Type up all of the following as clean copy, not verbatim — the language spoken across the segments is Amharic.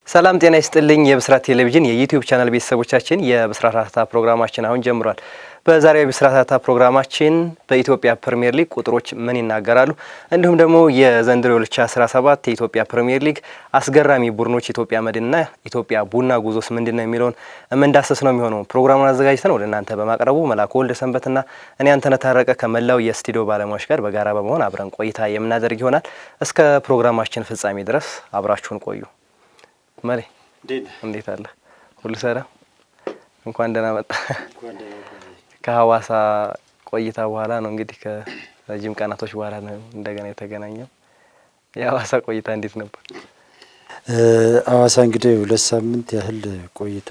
ሰላም ጤና ይስጥልኝ የብስራት ቴሌቪዥን የዩቲዩብ ቻናል ቤተሰቦቻችን የብስራት ሀተታ ፕሮግራማችን አሁን ጀምሯል። በዛሬው የብስራት ሀተታ ፕሮግራማችን በኢትዮጵያ ፕሪሚየር ሊግ ቁጥሮች ምን ይናገራሉ፣ እንዲሁም ደግሞ የዘንድሮ 2017 የኢትዮጵያ ፕሪሚየር ሊግ አስገራሚ ቡድኖች ኢትዮጵያ መድንና ኢትዮጵያ ቡና ጉዞስ ምንድነው የሚለውን መንዳሰስ ነው የሚሆነው። ፕሮግራሙን አዘጋጅተን ወደ እናንተ በማቅረቡ መላኩ ወልደ ሰንበትና እኔ አንተነህ ታረቀ ከመላው የስቱዲዮ ባለሙያዎች ጋር በጋራ በመሆን አብረን ቆይታ የምናደርግ ይሆናል። እስከ ፕሮግራማችን ፍጻሜ ድረስ አብራችሁን ቆዩ። መሪ እንዴት አለ? ሁሉ ሰላም? እንኳን ደህና መጣ። ከሐዋሳ ቆይታ በኋላ ነው እንግዲህ ከረጅም ቀናቶች በኋላ ነው እንደገና የተገናኘው። የሐዋሳ ቆይታ እንዴት ነበር? ሐዋሳ እንግዲህ 2 ሳምንት ያህል ቆይታ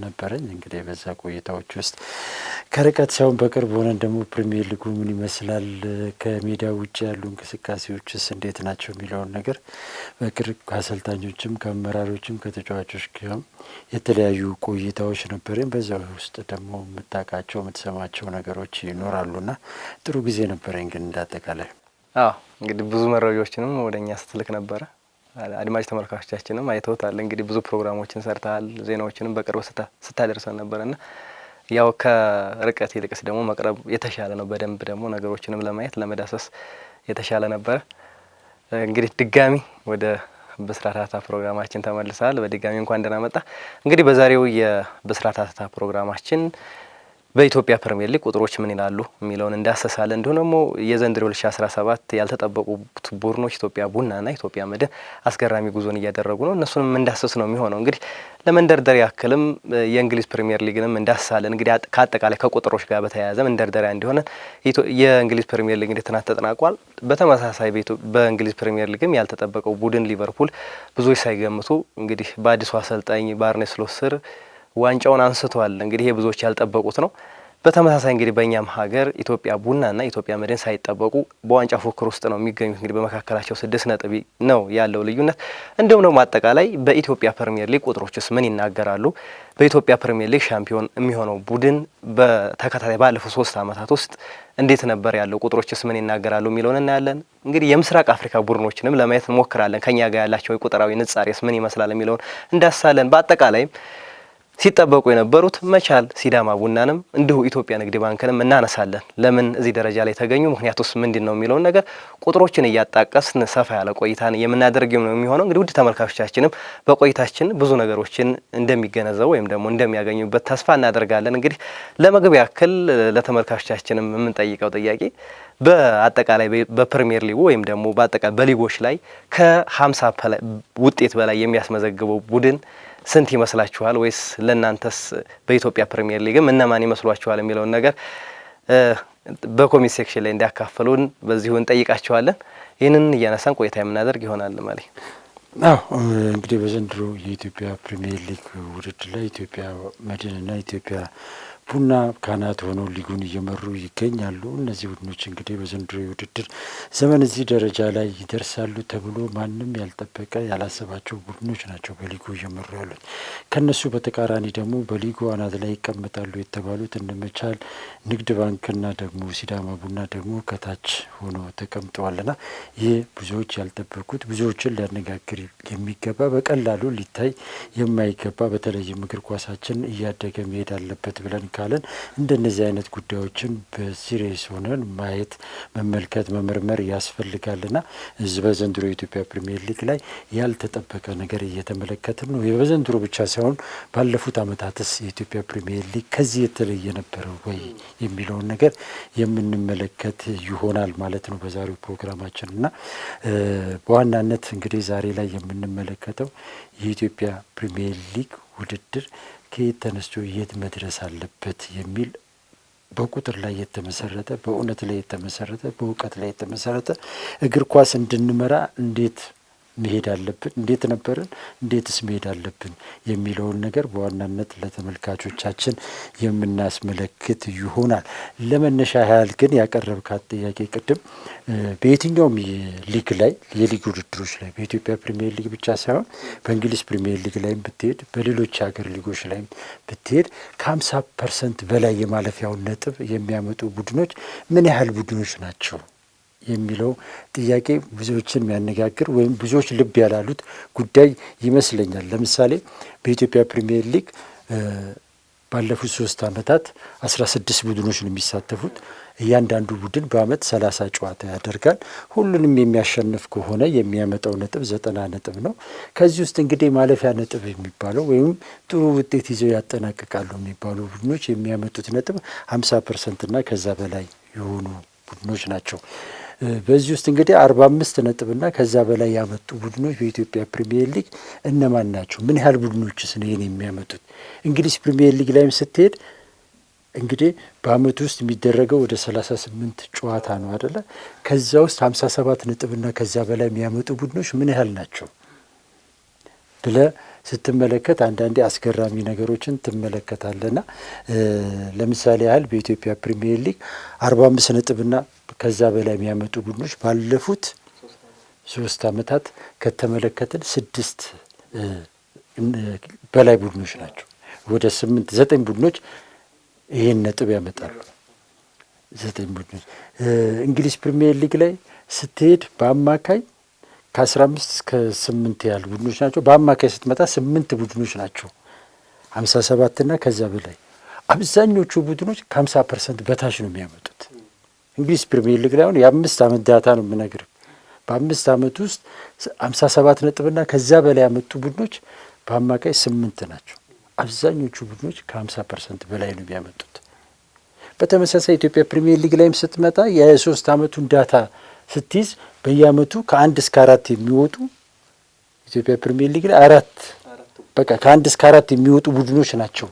ነበረኝ። እንግዲህ በዛ ቆይታዎች ውስጥ ከርቀት ሳይሆን በቅርብ ሆነን ደግሞ ፕሪሚየር ሊጉ ምን ይመስላል፣ ከሜዳ ውጭ ያሉ እንቅስቃሴዎችስ እንዴት ናቸው የሚለውን ነገር በቅርብ ከአሰልጣኞችም ከአመራሮችም ከተጫዋቾች ጋርም የተለያዩ ቆይታዎች ነበረኝ። በዛ ውስጥ ደግሞ የምታውቃቸው የምትሰማቸው ነገሮች ይኖራሉና ጥሩ ጊዜ ነበረኝ። ግን እንዳጠቃላይ እንግዲህ ብዙ መረጃዎችንም ወደኛ ስትልክ ነበረ። አድማጭ ተመልካቾቻችንም አይተውታል። እንግዲህ ብዙ ፕሮግራሞችን ሰርተሃል፣ ዜናዎችንም በቅርብ ስታደርሰን ነበርና ያው ከርቀት ይልቅስ ደግሞ መቅረብ የተሻለ ነው። በደንብ ደግሞ ነገሮችንም ለማየት ለመዳሰስ የተሻለ ነበረ። እንግዲህ ድጋሚ ወደ ብስራት ሀተታ ፕሮግራማችን ተመልሰሃል። በድጋሚ እንኳን ደህና መጣ። እንግዲህ በዛሬው የብስራት ሀተታ ፕሮግራማችን በኢትዮጵያ ፕሪሚየር ሊግ ቁጥሮች ምን ይላሉ የሚለውን እንዳሰሳለን። እንዲሁም ደግሞ የዘንድሮ 2017 ያልተጠበቁት ቡድኖች ኢትዮጵያ ቡናና ኢትዮጵያ መድን አስገራሚ ጉዞን እያደረጉ ነው። እነሱንም እንዳሰስ ነው የሚሆነው። እንግዲህ ለመንደርደሪያ ያክልም የእንግሊዝ ፕሪሚየር ሊግንም እንዳስሳለን። እንግዲህ ከአጠቃላይ ከቁጥሮች ጋር በተያያዘ መንደርደሪያ እንዲሆነ የእንግሊዝ ፕሪሚየር ሊግ እንግዲህ ትናንት ተጠናቋል። በተመሳሳይ በእንግሊዝ ፕሪሚየር ሊግም ያልተጠበቀው ቡድን ሊቨርፑል ብዙዎች ሳይገምቱ እንግዲህ በአዲሱ አሰልጣኝ በአርኔ ስሎት ስር ዋንጫውን አንስቷል። እንግዲህ ይሄ ብዙዎች ያልጠበቁት ነው። በተመሳሳይ እንግዲህ በእኛም ሀገር ኢትዮጵያ ቡናና ኢትዮጵያ መድን ሳይጠበቁ በዋንጫ ፉክክር ውስጥ ነው የሚገኙት። እንግዲህ በመካከላቸው 6 ነጥብ ነው ያለው ልዩነት። እንዲሁም ደግሞ አጠቃላይ በኢትዮጵያ ፕሪሚየር ሊግ ቁጥሮችስ ምን ይናገራሉ፣ በኢትዮጵያ ፕሪሚየር ሊግ ሻምፒዮን የሚሆነው ቡድን በተከታታይ ባለፉት 3 ዓመታት ውስጥ እንዴት ነበር ያለው፣ ቁጥሮችስ ምን ይናገራሉ የሚለውን እናያለን። እንግዲህ የምስራቅ አፍሪካ ቡድኖችንም ለማየት እንሞክራለን። ከኛ ጋር ያላቸው የቁጥራዊ ንጻሬስ ምን ይመስላል የሚለውን እንዳሳለን። በአጠቃላይም ሲጠበቁ የነበሩት መቻል፣ ሲዳማ ቡናንም እንዲሁ ኢትዮጵያ ንግድ ባንክንም እናነሳለን። ለምን እዚህ ደረጃ ላይ ተገኙ፣ ምክንያቱስ ምንድን ነው የሚለውን ነገር ቁጥሮችን እያጣቀስን ሰፋ ያለ ቆይታን የምናደርግ ነው የሚሆነው። እንግዲህ ውድ ተመልካቾቻችንም በቆይታችን ብዙ ነገሮችን እንደሚገነዘቡ ወይም ደግሞ እንደሚያገኙበት ተስፋ እናደርጋለን። እንግዲህ ለመግቢያ ያክል ለተመልካቾቻችንም የምንጠይቀው ጥያቄ በአጠቃላይ በፕሪሚየር ሊጉ ወይም ደግሞ በአጠቃላይ በሊጎች ላይ ከ50 ውጤት በላይ የሚያስመዘግበው ቡድን ስንት ይመስላችኋል? ወይስ ለእናንተስ በኢትዮጵያ ፕሪሚየር ሊግም እነማን ይመስሏችኋል የሚለውን ነገር በኮሜንት ሴክሽን ላይ እንዲያካፍሉን በዚሁ እንጠይቃችኋለን። ይህንን እያነሳን ቆይታ የምናደርግ ይሆናል ማለት ነው። እንግዲህ በዘንድሮ የኢትዮጵያ ፕሪሚየር ሊግ ውድድር ላይ ኢትዮጵያ መድንና ኢትዮጵያ ቡና ካናት ሆነው ሊጉን እየመሩ ይገኛሉ። እነዚህ ቡድኖች እንግዲህ በዘንድሮ የውድድር ዘመን እዚህ ደረጃ ላይ ይደርሳሉ ተብሎ ማንም ያልጠበቀ ያላሰባቸው ቡድኖች ናቸው በሊጉ እየመሩ ያሉት። ከነሱ በተቃራኒ ደግሞ በሊጉ አናት ላይ ይቀመጣሉ የተባሉት እነ መቻል፣ ንግድ ባንክና ደግሞ ሲዳማ ቡና ደግሞ ከታች ሆነው ተቀምጠዋልና ይህ ብዙዎች ያልጠበቁት ብዙዎችን ሊያነጋግር የሚገባ በቀላሉ ሊታይ የማይገባ በተለይም እግር ኳሳችን እያደገ መሄድ አለበት ብለን ካለን እንደነዚህ አይነት ጉዳዮችን በሲሪየስ ሆነን ማየት፣ መመልከት፣ መመርመር ያስፈልጋልና በዘንድሮ የኢትዮጵያ ፕሪሚየር ሊግ ላይ ያልተጠበቀ ነገር እየተመለከትን ነው። በዘንድሮ ብቻ ሳይሆን ባለፉት ዓመታትስ የኢትዮጵያ ፕሪሚየር ሊግ ከዚህ የተለየ ነበረው ወይ የሚለውን ነገር የምንመለከት ይሆናል ማለት ነው በዛሬው ፕሮግራማችንና በዋናነት እንግዲህ ዛሬ ላይ የምንመለከተው የኢትዮጵያ ፕሪሚየር ሊግ ውድድር ከየት ተነስቶ የት መድረስ አለበት የሚል በቁጥር ላይ የተመሰረተ በእውነት ላይ የተመሰረተ በእውቀት ላይ የተመሰረተ እግር ኳስ እንድንመራ እንዴት መሄድ አለብን፣ እንዴት ነበርን፣ እንዴትስ መሄድ አለብን የሚለውን ነገር በዋናነት ለተመልካቾቻችን የምናስመለክት ይሆናል። ለመነሻ ያህል ግን ያቀረብካት ጥያቄ ቅድም በየትኛውም ሊግ ላይ የሊግ ውድድሮች ላይ በኢትዮጵያ ፕሪሚየር ሊግ ብቻ ሳይሆን በእንግሊዝ ፕሪሚየር ሊግ ላይም ብትሄድ በሌሎች ሀገር ሊጎች ላይም ብትሄድ ከ50% በላይ የማለፊያውን ነጥብ የሚያመጡ ቡድኖች ምን ያህል ቡድኖች ናቸው የሚለው ጥያቄ ብዙዎችን የሚያነጋግር ወይም ብዙዎች ልብ ያላሉት ጉዳይ ይመስለኛል። ለምሳሌ በኢትዮጵያ ፕሪሚየር ሊግ ባለፉት 3 ዓመታት 16 ቡድኖች ነው የሚሳተፉት። እያንዳንዱ ቡድን በአመት 30 ጨዋታ ያደርጋል። ሁሉንም የሚያሸንፍ ከሆነ የሚያመጣው ነጥብ 90 ነጥብ ነው። ከዚህ ውስጥ እንግዲህ ማለፊያ ነጥብ የሚባለው ወይም ጥሩ ውጤት ይዘው ያጠናቅቃሉ የሚባሉ ቡድኖች የሚያመጡት ነጥብ 50% እና ከዛ በላይ የሆኑ ቡድኖች ናቸው። በዚህ ውስጥ እንግዲህ 45 ነጥብና ከዛ በላይ ያመጡ ቡድኖች በኢትዮጵያ ፕሪሚየር ሊግ እነማን ናቸው? ምን ያህል ቡድኖችስ ነው ይሄን የሚያመጡት? እንግሊዝ ፕሪሚየር ሊግ ላይም ስትሄድ እንግዲህ በአመቱ ውስጥ የሚደረገው ወደ 38 ጨዋታ ነው አይደለ? ከዛ ውስጥ 57 ነጥብና ከዛ በላይ የሚያመጡ ቡድኖች ምን ያህል ናቸው ብለ ስትመለከት አንዳንዴ አስገራሚ ነገሮችን ትመለከታለና ለምሳሌ ያህል በኢትዮጵያ ፕሪሚየር ሊግ 45 ነጥብና ከዛ በላይ የሚያመጡ ቡድኖች ባለፉት 3 ዓመታት ከተመለከትን 6 በላይ ቡድኖች ናቸው። ወደ 9 ቡድኖች ይሄን ነጥብ ያመጣሉ። 9 ቡድኖች እንግሊዝ ፕሪሚየር ሊግ ላይ ስትሄድ በአማካይ ከ15 እስከ 8 ያህል ቡድኖች ናቸው። በአማካይ ስትመጣ 8 ቡድኖች ናቸው 57 እና ከዛ በላይ። አብዛኞቹ ቡድኖች ከ50% በታች ነው የሚያመጡት። እንግሊዝ ፕሪሚየር ሊግ ላይ አሁን የ5 ዓመት ዳታ ነው የምነግርህ። በ5 ዓመት ውስጥ 57 ነጥብና ከዛ በላይ ያመጡ ቡድኖች በአማካይ 8 ናቸው። አብዛኞቹ ቡድኖች ከ50% በላይ ነው የሚያመጡት። በተመሳሳይ ኢትዮጵያ ፕሪሚየር ሊግ ላይም ስትመጣ የ3 ዓመቱን ዳታ ስትይዝ በየአመቱ ከ1 እስከ 4 የሚወጡ ኢትዮጵያ ፕሪሚየር ሊግ ላይ 4 በቃ ከ1 እስከ 4 የሚወጡ ቡድኖች ናቸው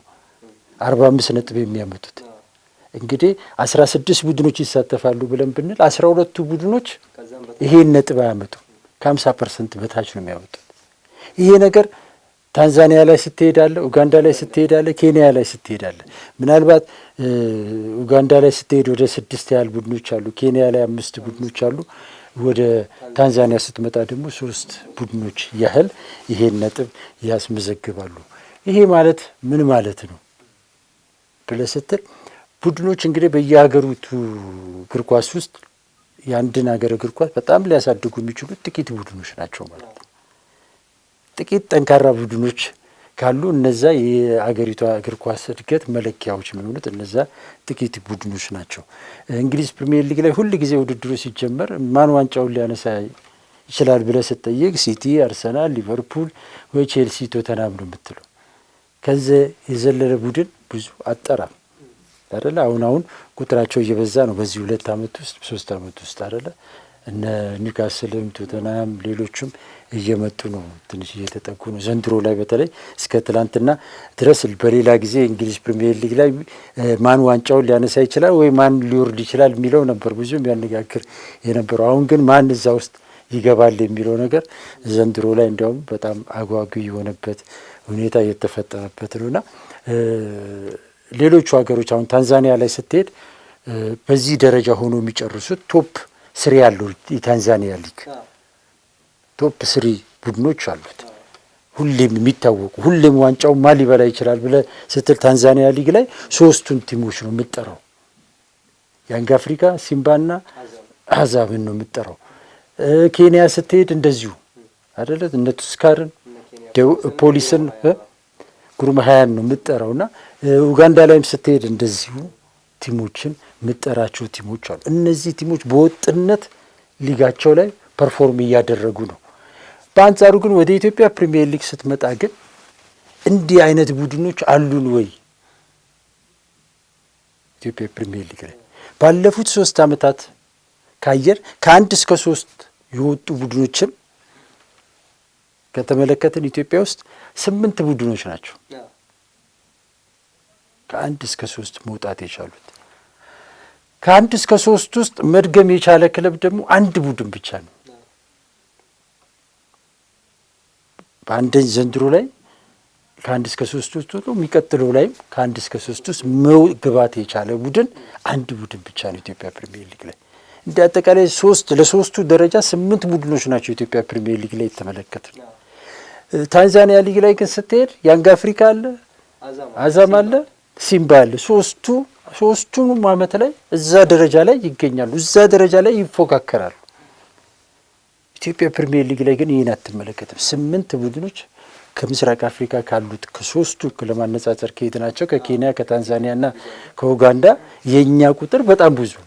45 ነጥብ የሚያመጡት። እንግዲህ 16 ቡድኖች ይሳተፋሉ ብለን ብንል 12ቱ ቡድኖች ይሄን ነጥብ አያመጡ፣ ከ50% በታች ነው የሚያመጡት። ይሄ ነገር ታንዛኒያ ላይ ስትሄዳለ፣ ኡጋንዳ ላይ ስትሄዳለ፣ ኬንያ ላይ ስትሄዳለ። ምናልባት ኡጋንዳ ላይ ስትሄድ ወደ 6 ያህል ቡድኖች አሉ፣ ኬንያ ላይ 5 ቡድኖች አሉ። ወደ ታንዛኒያ ስትመጣ ደግሞ 3 ቡድኖች ያህል ይሄን ነጥብ ያስመዘግባሉ። ይሄ ማለት ምን ማለት ነው ብለህ ስትል ቡድኖች እንግዲህ በየሀገሪቱ እግር ኳስ ውስጥ የአንድን ሀገር እግር ኳስ በጣም ሊያሳድጉ የሚችሉት ጥቂት ቡድኖች ናቸው ማለት ነው። ጥቂት ጠንካራ ቡድኖች ካሉ እነዛ የአገሪቷ እግር ኳስ እድገት መለኪያዎች የሚሆኑት እነዛ ጥቂት ቡድኖች ናቸው። እንግሊዝ ፕሪሚየር ሊግ ላይ ሁል ጊዜ ውድድሩ ሲጀመር ማን ዋንጫውን ሊያነሳ ይችላል ብለህ ስትጠይቅ ሲቲ፣ አርሰናል፣ ሊቨርፑል ወይ ቼልሲ፣ ቶተናም ነው የምትለው። ከዚህ የዘለለ ቡድን ብዙ አጠራም አይደለ? አሁን ቁጥራቸው እየበዛ ነው በዚህ 2 ዓመት ውስጥ 3 ዓመት ውስጥ አይደለ? እነ ኒውካስልም ቶተናም ሌሎቹም እየመጡ ነው፣ ትንሽ እየተጠጉ ነው። ዘንድሮ ላይ በተለይ እስከ ትላንትና ድረስ በሌላ ጊዜ እንግሊዝ ፕሪሚየር ሊግ ላይ ማን ዋንጫውን ሊያነሳ ይችላል ወይ ማን ሊወርድ ይችላል የሚለው ነበር ብዙ የሚያነጋግር የነበረው። አሁን ግን ማን እዛ ውስጥ ይገባል የሚለው ነገር ዘንድሮ ላይ እንዲያውም በጣም አጓጊ የሆነበት ሁኔታ እየተፈጠረበት ነውና ሌሎቹ ሀገሮች አሁን ታንዛኒያ ላይ ስትሄድ በዚህ ደረጃ ሆኖ የሚጨርሱት ቶፕ 3 ያለው የታንዛኒያ ሊግ ቶፕ 3 ቡድኖች አሉት። ሁሌም የሚታወቁ ሁሌም ዋንጫው ማን ሊበላ ይችላል ብለህ ስትል ታንዛኒያ ሊግ ላይ 3ቱን ቲሞች ነው የምትጠራው። ያንግ አፍሪካ፣ ሲምባና አዛብን ነው የምትጠራው። ኬንያ ስትሄድ እንደዚሁ አይደለ? እነ ቱስካርን፣ ፖሊስን፣ ጉርማሃያን ነው የምትጠራውና ኡጋንዳ ላይም ስትሄድ እንደዚሁ ቲሞችን የምትጠራቸው ቲሞች አሉ። እነዚህ ቲሞች በወጥነት ሊጋቸው ላይ ፐርፎርም እያደረጉ ነው። በአንጻሩ ግን ወደ ኢትዮጵያ ፕሪሚየር ሊግ ስትመጣ ግን እንዲህ አይነት ቡድኖች አሉን ወይ? ኢትዮጵያ ፕሪሚየር ሊግ ላይ ባለፉት 3 ዓመታት ካየር ከ1 እስከ 3 የወጡ ቡድኖችን ከተመለከትን ኢትዮጵያ ውስጥ 8 ቡድኖች ናቸው ከ1 እስከ 3 መውጣት የቻሉት። ከ1 እስከ 3 ውስጥ መድገም የቻለ ክለብ ደግሞ 1 ቡድን ብቻ ነው። በአንደኝ ዘንድሮ ላይ ከ1 እስከ 3 ውስጥ ነው። የሚቀጥለው ላይም ከ1 እስከ 3 ውስጥ መግባት የቻለ ቡድን 1 ቡድን ብቻ ነው ኢትዮጵያ ፕሪሚየር ሊግ ላይ። እንደ አጠቃላይ ለሶስቱ ደረጃ 8 ቡድኖች ናቸው ኢትዮጵያ ፕሪሚየር ሊግ ላይ የተመለከትን። ታንዛኒያ ሊግ ላይ ግን ስትሄድ ያንግ አፍሪካ አለ፣ አዛም አለ፣ ሲምባ አለ። ሶስቱም ዓመት ላይ እዛ ደረጃ ላይ ይገኛሉ፣ እዛ ደረጃ ላይ ይፎካከራሉ። ኢትዮጵያ ፕሪሚየር ሊግ ላይ ግን ይህን አትመለከትም። 8 ቡድኖች ከምስራቅ አፍሪካ ካሉት ከሶስቱ ለማነጻጸር ከየት ናቸው? ከኬንያ፣ ከታንዛኒያ እና ከኡጋንዳ የእኛ ቁጥር በጣም ብዙ ነው።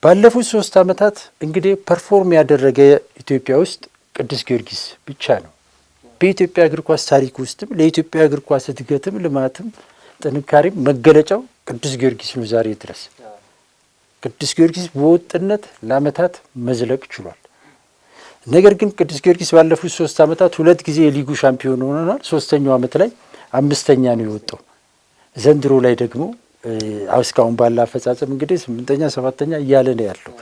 ባለፉት 3 ዓመታት እንግዲህ ፐርፎርም ያደረገ ኢትዮጵያ ውስጥ ቅዱስ ጊዮርጊስ ብቻ ነው። በኢትዮጵያ እግር ኳስ ታሪክ ውስጥም ለኢትዮጵያ እግር ኳስ እድገትም ልማትም ጥንካሬም መገለጫው ቅዱስ ጊዮርጊስ ነው። ዛሬ ድረስ ቅዱስ ጊዮርጊስ በወጥነት ለዓመታት መዝለቅ ችሏል። ነገር ግን ቅዱስ ጊዮርጊስ ባለፉት 3 ዓመታት 2 ጊዜ የሊጉ ሻምፒዮን ሆኗል። 3ኛው ዓመት ላይ 5ኛ ነው የወጣው። ዘንድሮ ላይ ደግሞ እስካሁን ባለ አፈጻጸም እንግዲህ 8ኛ 7ኛ እያለ ነው ያለው።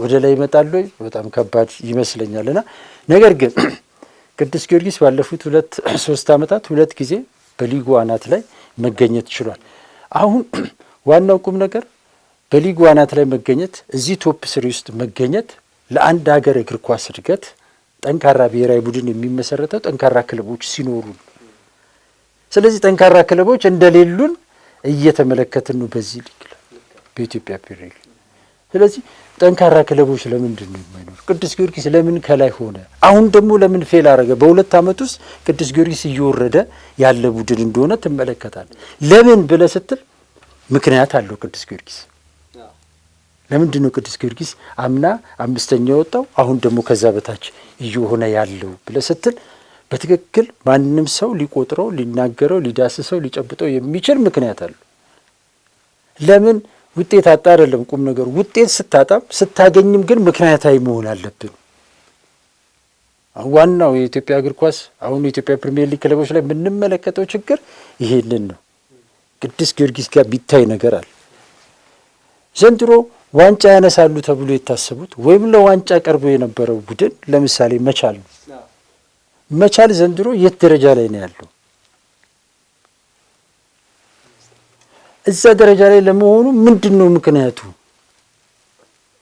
ወደ ላይ ይመጣሉ በጣም ከባድ ይመስለኛልና ነገር ግን ቅዱስ ጊዮርጊስ ባለፉት 3 ዓመታት 2 ጊዜ በሊጉ አናት ላይ መገኘት ችሏል። አሁን ዋናው ቁም ነገር በሊጉ አናት ላይ መገኘት፣ እዚህ ቶፕ 3 ውስጥ መገኘት ለአንድ ሀገር እግር ኳስ እድገት ጠንካራ ብሔራዊ ቡድን የሚመሰረተው ጠንካራ ክለቦች ሲኖሩ። ስለዚህ ጠንካራ ክለቦች እንደሌሉን እየተመለከትን ነው በዚህ ሊግ በኢትዮጵያ ፕሪሚየር ሊግ። ስለዚህ ጠንካራ ክለቦች ለምንድን ነው የማይኖር? ቅዱስ ጊዮርጊስ ለምን ከላይ ሆነ? አሁን ደግሞ ለምን ፌል አረገ? በ2 ዓመት ውስጥ ቅዱስ ጊዮርጊስ እየወረደ ያለ ቡድን እንደሆነ ትመለከታል። ለምን ብለህ ስትል ምክንያት አለው ቅዱስ ጊዮርጊስ። ለምንድን ነው ቅዱስ ጊዮርጊስ አምና 5ኛ የወጣው አሁን ደግሞ ከዛ በታች እየሆነ ያለው ብለህ ስትል በትክክል ማንም ሰው ሊቆጥረው፣ ሊናገረው፣ ሊዳስሰው፣ ሊጨብጠው የሚችል ምክንያት አለው። ለምን ውጤት አጣ አይደለም ቁም ነገሩ። ውጤት ስታጣም ስታገኝም ግን ምክንያታዊ መሆን አለብን። ዋናው የኢትዮጵያ እግር ኳስ አሁን የኢትዮጵያ ፕሪሚየር ሊግ ክለቦች ላይ የምንመለከተው ችግር ይሄንን ነው። ቅዱስ ጊዮርጊስ ጋር ቢታይ ነገር አለ። ዘንድሮ ዋንጫ ያነሳሉ ተብሎ የታሰቡት ወይም ለዋንጫ ቀርቦ የነበረው ቡድን ለምሳሌ መቻል ነው። መቻል ዘንድሮ የት ደረጃ ላይ ነው ያለው? እዛ ደረጃ ላይ ለመሆኑ ምንድን ነው ምክንያቱ?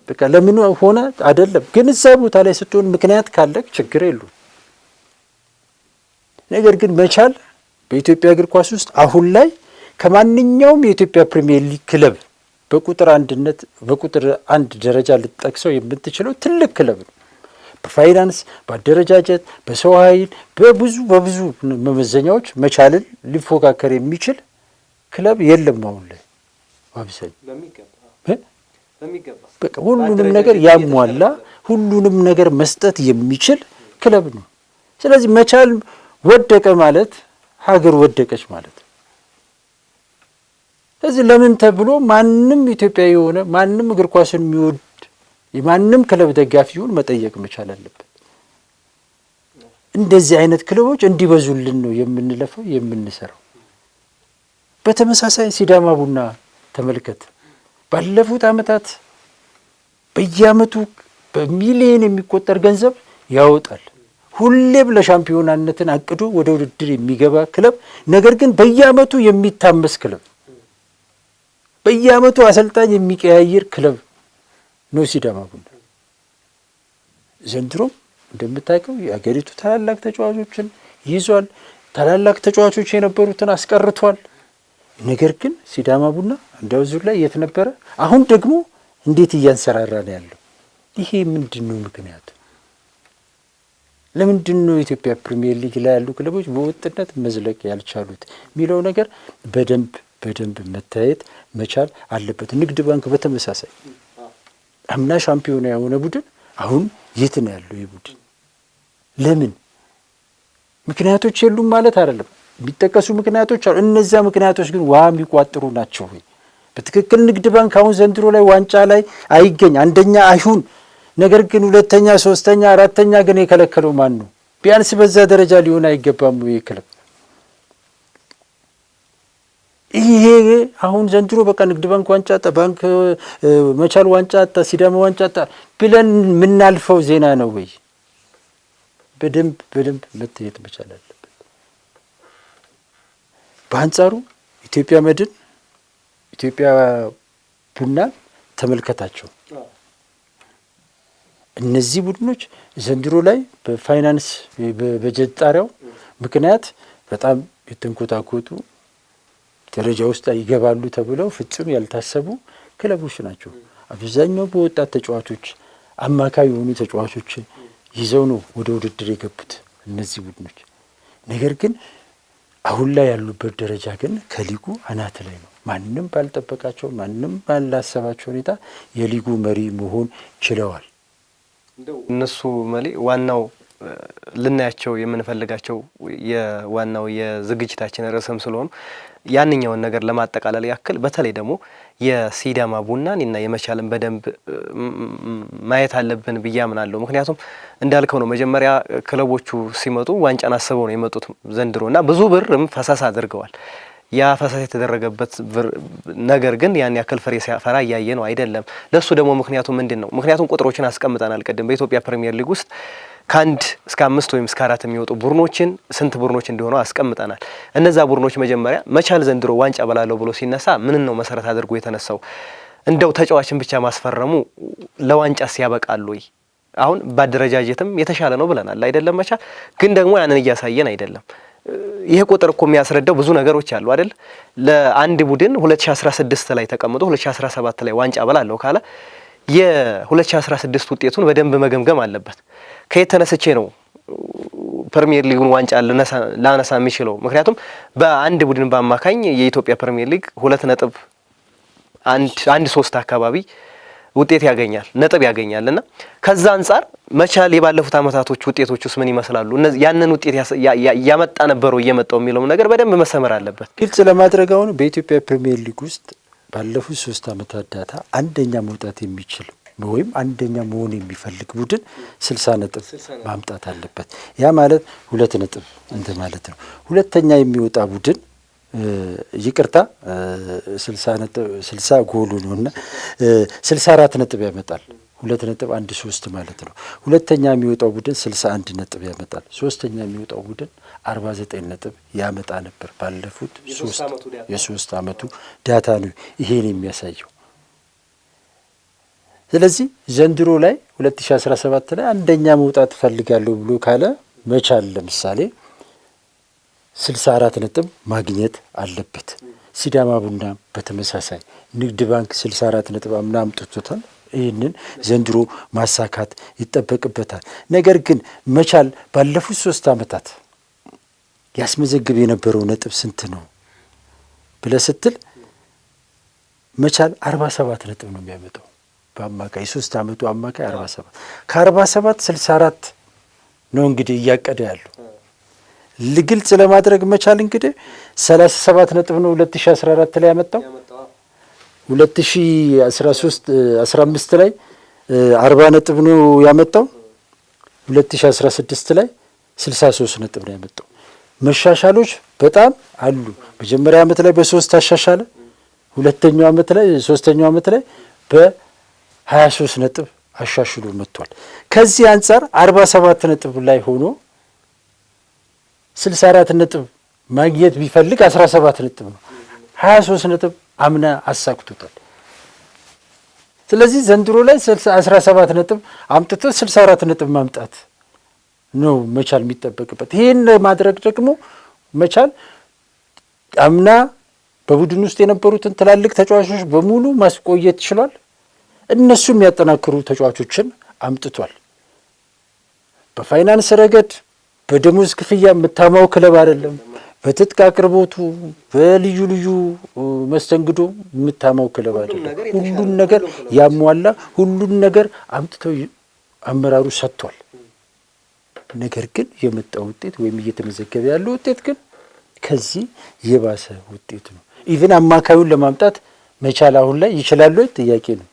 በቃ ለምን ሆነ አይደለም፣ ግን እዛ ቦታ ላይ ስትሆን ምክንያት ካለ ችግር የለውም። ነገር ግን መቻል በኢትዮጵያ እግር ኳስ ውስጥ አሁን ላይ ከማንኛውም የኢትዮጵያ ፕሪሚየር ሊግ ክለብ በቁጥር 1 ደረጃ ልትጠቅሰው የምትችለው ትልቅ ክለብ ነው። በፋይናንስ፣ በአደረጃጀት፣ በሰው ኃይል፣ በብዙ መመዘኛዎች መቻልን ሊፎካከር የሚችል ክለብ የለም አሁን ላይ። አብዛኛው በቃ ሁሉንም ነገር ያሟላ ሁሉንም ነገር መስጠት የሚችል ክለብ ነው። ስለዚህ መቻል ወደቀ ማለት ሀገር ወደቀች ማለት ነው። ስለዚህ ለምን ተብሎ ማንም ኢትዮጵያዊ የሆነ ማንም እግር ኳስን የሚወድ የማንም ክለብ ደጋፊውን መጠየቅ መቻል አለበት። እንደዚህ አይነት ክለቦች እንዲበዙልን ነው የምንለፈው የምንሰራው። በተመሳሳይ ሲዳማ ቡና ተመልከት። ባለፉት ዓመታት በየዓመቱ በሚሊዮን የሚቆጠር ገንዘብ ያወጣል። ሁሌም ለሻምፒዮናነትን አቅዶ ወደ ውድድር የሚገባ ክለብ፣ ነገር ግን በየዓመቱ የሚታመስ ክለብ፣ በየዓመቱ አሰልጣኝ የሚቀያየር ክለብ ነው ሲዳማ ቡና። ዘንድሮም እንደምታውቀው የአገሪቱ ታላላቅ ተጫዋቾችን ይዟል። ታላላቅ ተጫዋቾች የነበሩትን አስቀርቷል። ነገር ግን ሲዳማ ቡና እንደው ዙር ላይ የት ነበረ? አሁን ደግሞ እንዴት እያንሰራራ ነው ያለው? ይሄ ምንድን ነው ምክንያቱ? ለምንድን ነው የኢትዮጵያ ፕሪሚየር ሊግ ላይ ያሉ ክለቦች በወጥነት መዝለቅ ያልቻሉት የሚለው ነገር በደንብ መታየት መቻል አለበት። ንግድ ባንክ በተመሳሳይ አምና ሻምፒዮና የሆነ ቡድን አሁን የት ነው ያለው? ይህ ቡድን ለምን? ምክንያቶች የሉም ማለት አይደለም። የሚጠቀሱ ምክንያቶች አሉ። እነዚያ ምክንያቶች ግን ውሃ የሚቋጥሩ ናቸው ወይ? በትክክል ንግድ ባንክ አሁን ዘንድሮ ላይ ዋንጫ ላይ አይገኝ፣ አንደኛ አይሁን፣ ነገር ግን 2ኛ፣ 3ኛ፣ 4ኛ ግን የከለከለው ማን ነው? ቢያንስ በዛ ደረጃ ሊሆን አይገባም ወይ ክለብ? ይሄ አሁን ዘንድሮ በቃ ንግድ ባንክ ዋንጫ አጣ፣ ባንክ መቻል ዋንጫ አጣ፣ ሲዳማ ዋንጫ አጣ ብለን የምናልፈው ዜና ነው ወይ? በደንብ መታየት መቻል አለበት። በአንጻሩ ኢትዮጵያ መድን፣ ኢትዮጵያ ቡና ተመልከታቸው። እነዚህ ቡድኖች ዘንድሮ ላይ በፋይናንስ በበጀት ጣሪያው ምክንያት በጣም የተንኮታኮቱ ደረጃ ውስጥ ይገባሉ ተብለው ፍጹም ያልታሰቡ ክለቦች ናቸው። አብዛኛው በወጣት ተጫዋቾች አማካይ የሆኑ ተጫዋቾች ይዘው ነው ወደ ውድድር የገቡት እነዚህ ቡድኖች። ነገር ግን አሁን ላይ ያሉበት ደረጃ ግን ከሊጉ አናት ላይ ነው። ማንም ባልጠበቃቸው ማንም ባላሰባቸው ሁኔታ የሊጉ መሪ መሆን ችለዋል። እነሱ መሪ ዋናው ልናያቸው የምንፈልጋቸው የዋናው የዝግጅታችን ርዕስም ስለሆኑ ያንኛውን ነገር ለማጠቃለል ያክል በተለይ ደግሞ የሲዳማ ቡናን እና የመቻልን በደንብ ማየት አለብን ብዬ አምናለሁ። ምክንያቱም እንዳልከው ነው መጀመሪያ ክለቦቹ ሲመጡ ዋንጫን አስበው ነው የመጡት ዘንድሮ እና ብዙ ብርም ፈሰስ አድርገዋል። ያ ፈሰስ የተደረገበት ነገር ግን ያን ያክል ፍሬ ሲያፈራ እያየ ነው አይደለም። ለሱ ደግሞ ምክንያቱ ምንድን ነው? ምክንያቱም ቁጥሮችን አስቀምጠናል ቅድም በኢትዮጵያ ፕሪሚየር ሊግ ውስጥ ከ1 እስከ 5 ወይም እስከ 4 የሚወጡ ቡድኖችን ስንት ቡድኖች እንደሆኑ አስቀምጠናል። እነዛ ቡድኖች መጀመሪያ መቻል ዘንድሮ ዋንጫ በላለው ብሎ ሲነሳ ምን ነው መሰረት አድርጎ የተነሳው? እንደው ተጫዋችን ብቻ ማስፈረሙ ለዋንጫስ ያበቃል ወይ? አሁን በአደረጃጀትም የተሻለ ነው ብለናል አይደለም መቻል፣ ግን ደግሞ ያንን እያሳየን አይደለም። ይሄ ቁጥር እኮ የሚያስረዳው ብዙ ነገሮች አሉ አይደል? ለአንድ ቡድን 2016 ላይ ተቀምጦ 2017 ላይ ዋንጫ በላለው ካለ የ2016 ውጤቱን በደንብ መገምገም አለበት። ከየት ተነስቼ ነው ፕሪሚየር ሊጉን ዋንጫ ላነሳ የሚችለው? ምክንያቱም በአንድ ቡድን በአማካኝ የኢትዮጵያ ፕሪሚየር ሊግ 2.13 አካባቢ ውጤት ያገኛል ነጥብ ያገኛልና ከዛ አንፃር መቻል የባለፉት አመታቶች ውጤቶች ውስጥ ምን ይመስላሉ? እነዚህ ያንን ውጤት ያመጣ ነበረው እየመጣው የሚለው ነገር በደንብ መሰመር አለበት። ግልጽ ለማድረግ አሁን በኢትዮጵያ ፕሪሚየር ሊግ ውስጥ ባለፉት 3 አመታት ዳታ አንደኛ መውጣት የሚችል ወይም አንደኛ መሆን የሚፈልግ ቡድን 60 ነጥብ ማምጣት አለበት። ያ ማለት 2 ነጥብ እንት ማለት ነው። ሁለተኛ የሚወጣ ቡድን ይቅርታ 60 ጎሉ ነውና 64 ነጥብ ያመጣል። 2.13 ማለት ነው። ሁለተኛ የሚወጣው ቡድን 61 ነጥብ ያመጣል። ሶስተኛ የሚወጣው ቡድን 49 ነጥብ ያመጣ ነበር። ባለፉት 3 አመቱ ዳታ ነው ይሄን የሚያሳየው። ስለዚህ ዘንድሮ ላይ 2017 ላይ አንደኛ መውጣት ፈልጋለሁ ብሎ ካለ መቻል ለምሳሌ 64 ነጥብ ማግኘት አለበት። ሲዳማ ቡና በተመሳሳይ፣ ንግድ ባንክ 64 ነጥብ አምና አምጥቶታል። ይህንን ዘንድሮ ማሳካት ይጠበቅበታል። ነገር ግን መቻል ባለፉት 3 አመታት ያስመዘግብ የነበረው ነጥብ ስንት ነው ብለህ ስትል መቻል 47 ነጥብ ነው የሚያመጣው በአማካይ 3 አመቱ አማካይ 47 ከ47 64 ነው እንግዲህ እያቀደ ያለው። ለግልጽ ለማድረግ መቻል እንግዲህ 37 ነጥብ ነው 2014 ላይ ያመጣው። 2013 15 ላይ 40 ነጥብ ነው ያመጣው። 2016 ላይ 63 ነጥብ ነው ያመጣው። መሻሻሎች በጣም አሉ። መጀመሪያ አመት ላይ በ3 አሻሻለ። ሁለተኛው አመት ላይ ሶስተኛው አመት ላይ በ23 ነጥብ አሻሽሎ መጥቷል። ከዚህ አንፃር 47 ነጥብ ላይ ሆኖ 64 ነጥብ ማግኘት ቢፈልግ 17 ነጥብ ነው 23 ነጥብ አምና አሳክቶታል። ስለዚህ ዘንድሮ ላይ 17 ነጥብ አምጥቶ 64 ነጥብ ማምጣት ነው መቻል የሚጠበቅበት። ይሄን ማድረግ ደግሞ መቻል አምና በቡድን ውስጥ የነበሩትን ትላልቅ ተጫዋቾች በሙሉ ማስቆየት ይችላል። እነሱም ያጠናክሩ ተጫዋቾችን አምጥቷል። በፋይናንስ ረገድ በደሞዝ ክፍያ የምታማው ክለብ አይደለም። በትጥቅ አቅርቦቱ በልዩ ልዩ መስተንግዶ የምታማው ክለብ አይደለም። ሁሉን ነገር ያሟላ ሁሉን ነገር አምጥተው አመራሩ ሰጥቷል። ነገር ግን የመጣው ውጤት ወይም እየተመዘገበ ያለው ውጤት ግን ከዚህ የባሰ ውጤት ነው። ኢቭን አማካዩን ለማምጣት መቻል አሁን ላይ ይችላል ወይ ጥያቄ ነው።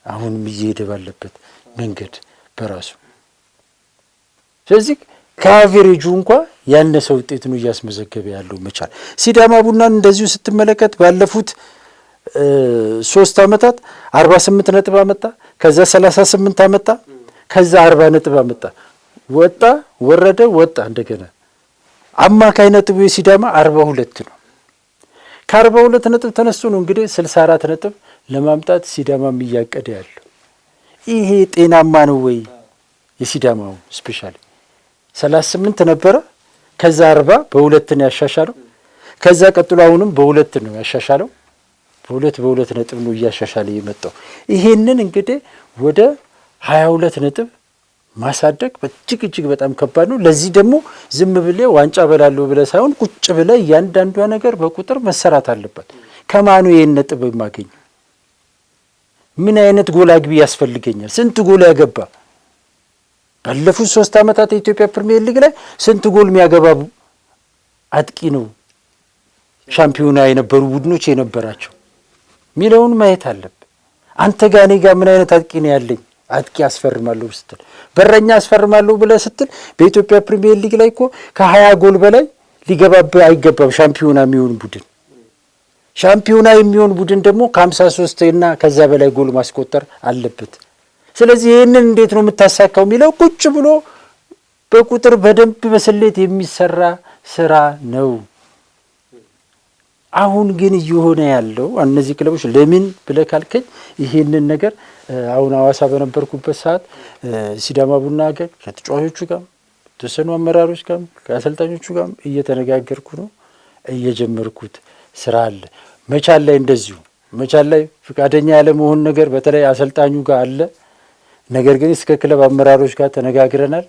አሁንም እየሄደ ባለበት መንገድ በራሱ ስለዚህ ከአቨሬጁ እንኳ ያነሰ ውጤት ነው እያስመዘገበ ያለው መቻል። ሲዳማ ቡናን እንደዚሁ ስትመለከት ባለፉት 3 አመታት 48 ነጥብ አመጣ፣ ከዛ 38 አመጣ፣ ከዛ 40 ነጥብ አመጣ። ወጣ ወረደ ወጣ እንደገና። አማካይ ነጥቡ የሲዳማ 42 ነው። ከ42 ነጥብ ተነስቶ ነው እንግዲህ 64 ነጥብ ለማምጣት ሲዳማም እያቀደ ያለው። ይሄ ጤናማ ነው ወይ? የሲዳማው ስፔሻሊ 38 ነበረ። ከዛ 40 በሁለት ነው ያሻሻለው። ከዛ ቀጥሎ አሁንም በሁለት ነው ያሻሻለው። በሁለት ነጥብ ነው እያሻሻለ የመጣው። ይሄንን እንግዲህ ወደ 22 ነጥብ ማሳደግ እጅግ በጣም ከባድ ነው። ለዚህ ደግሞ ዝም ብለህ ዋንጫ በላለሁ ብለህ ሳይሆን ቁጭ ብለህ እያንዳንዷ ነገር በቁጥር መሰራት አለበት። ከማኑ ይሄን ነጥብ የማገኝ? ምን አይነት ጎል አግቢ ያስፈልገኛል? ስንት ጎል ያገባ? ባለፉት 3 ዓመታት የኢትዮጵያ ፕሪሚየር ሊግ ላይ ስንት ጎል የሚያገባ አጥቂ ነው ሻምፒዮና የነበሩ ቡድኖች የነበራቸው ሚለውን ማየት አለብህ። አንተ ጋር እኔ ጋር ምን አይነት አጥቂ ነው ያለኝ? አጥቂ አስፈርማለሁ ስትል በረኛ አስፈርማለሁ ብለህ ስትል በኢትዮጵያ ፕሪሚየር ሊግ ላይ እኮ ከ20 ጎል በላይ ሊገባብህ አይገባም። ሻምፒዮና የሚሆን ቡድን ደግሞ ከ53 እና ከዛ በላይ ጎል ማስቆጠር አለበት። ስለዚህ ይህንን እንዴት ነው የምታሳካው የሚለው ቁጭ ብሎ በቁጥር በደንብ በስሌት የሚሰራ ስራ ነው። አሁን ግን እየሆነ ያለው እነዚህ ክለቦች ለምን ብለህ ካልከኝ ይሄንን ነገር አሁን ሐዋሳ በነበርኩበት ሰዓት ሲዳማ ቡና ጋር ከተጫዋቾቹ ጋር ተሰኑ አመራሮች ጋር ከአሰልጣኞቹ ጋር እየተነጋገርኩ ነው። እየጀመርኩት ስራ አለ። መቻል ላይ እንደዚሁ መቻል ላይ ፍቃደኛ ያለ መሆን ነገር በተለይ አሰልጣኙ ጋር አለ። ነገር ግን እስከ ክለብ አመራሮች ጋር ተነጋግረናል።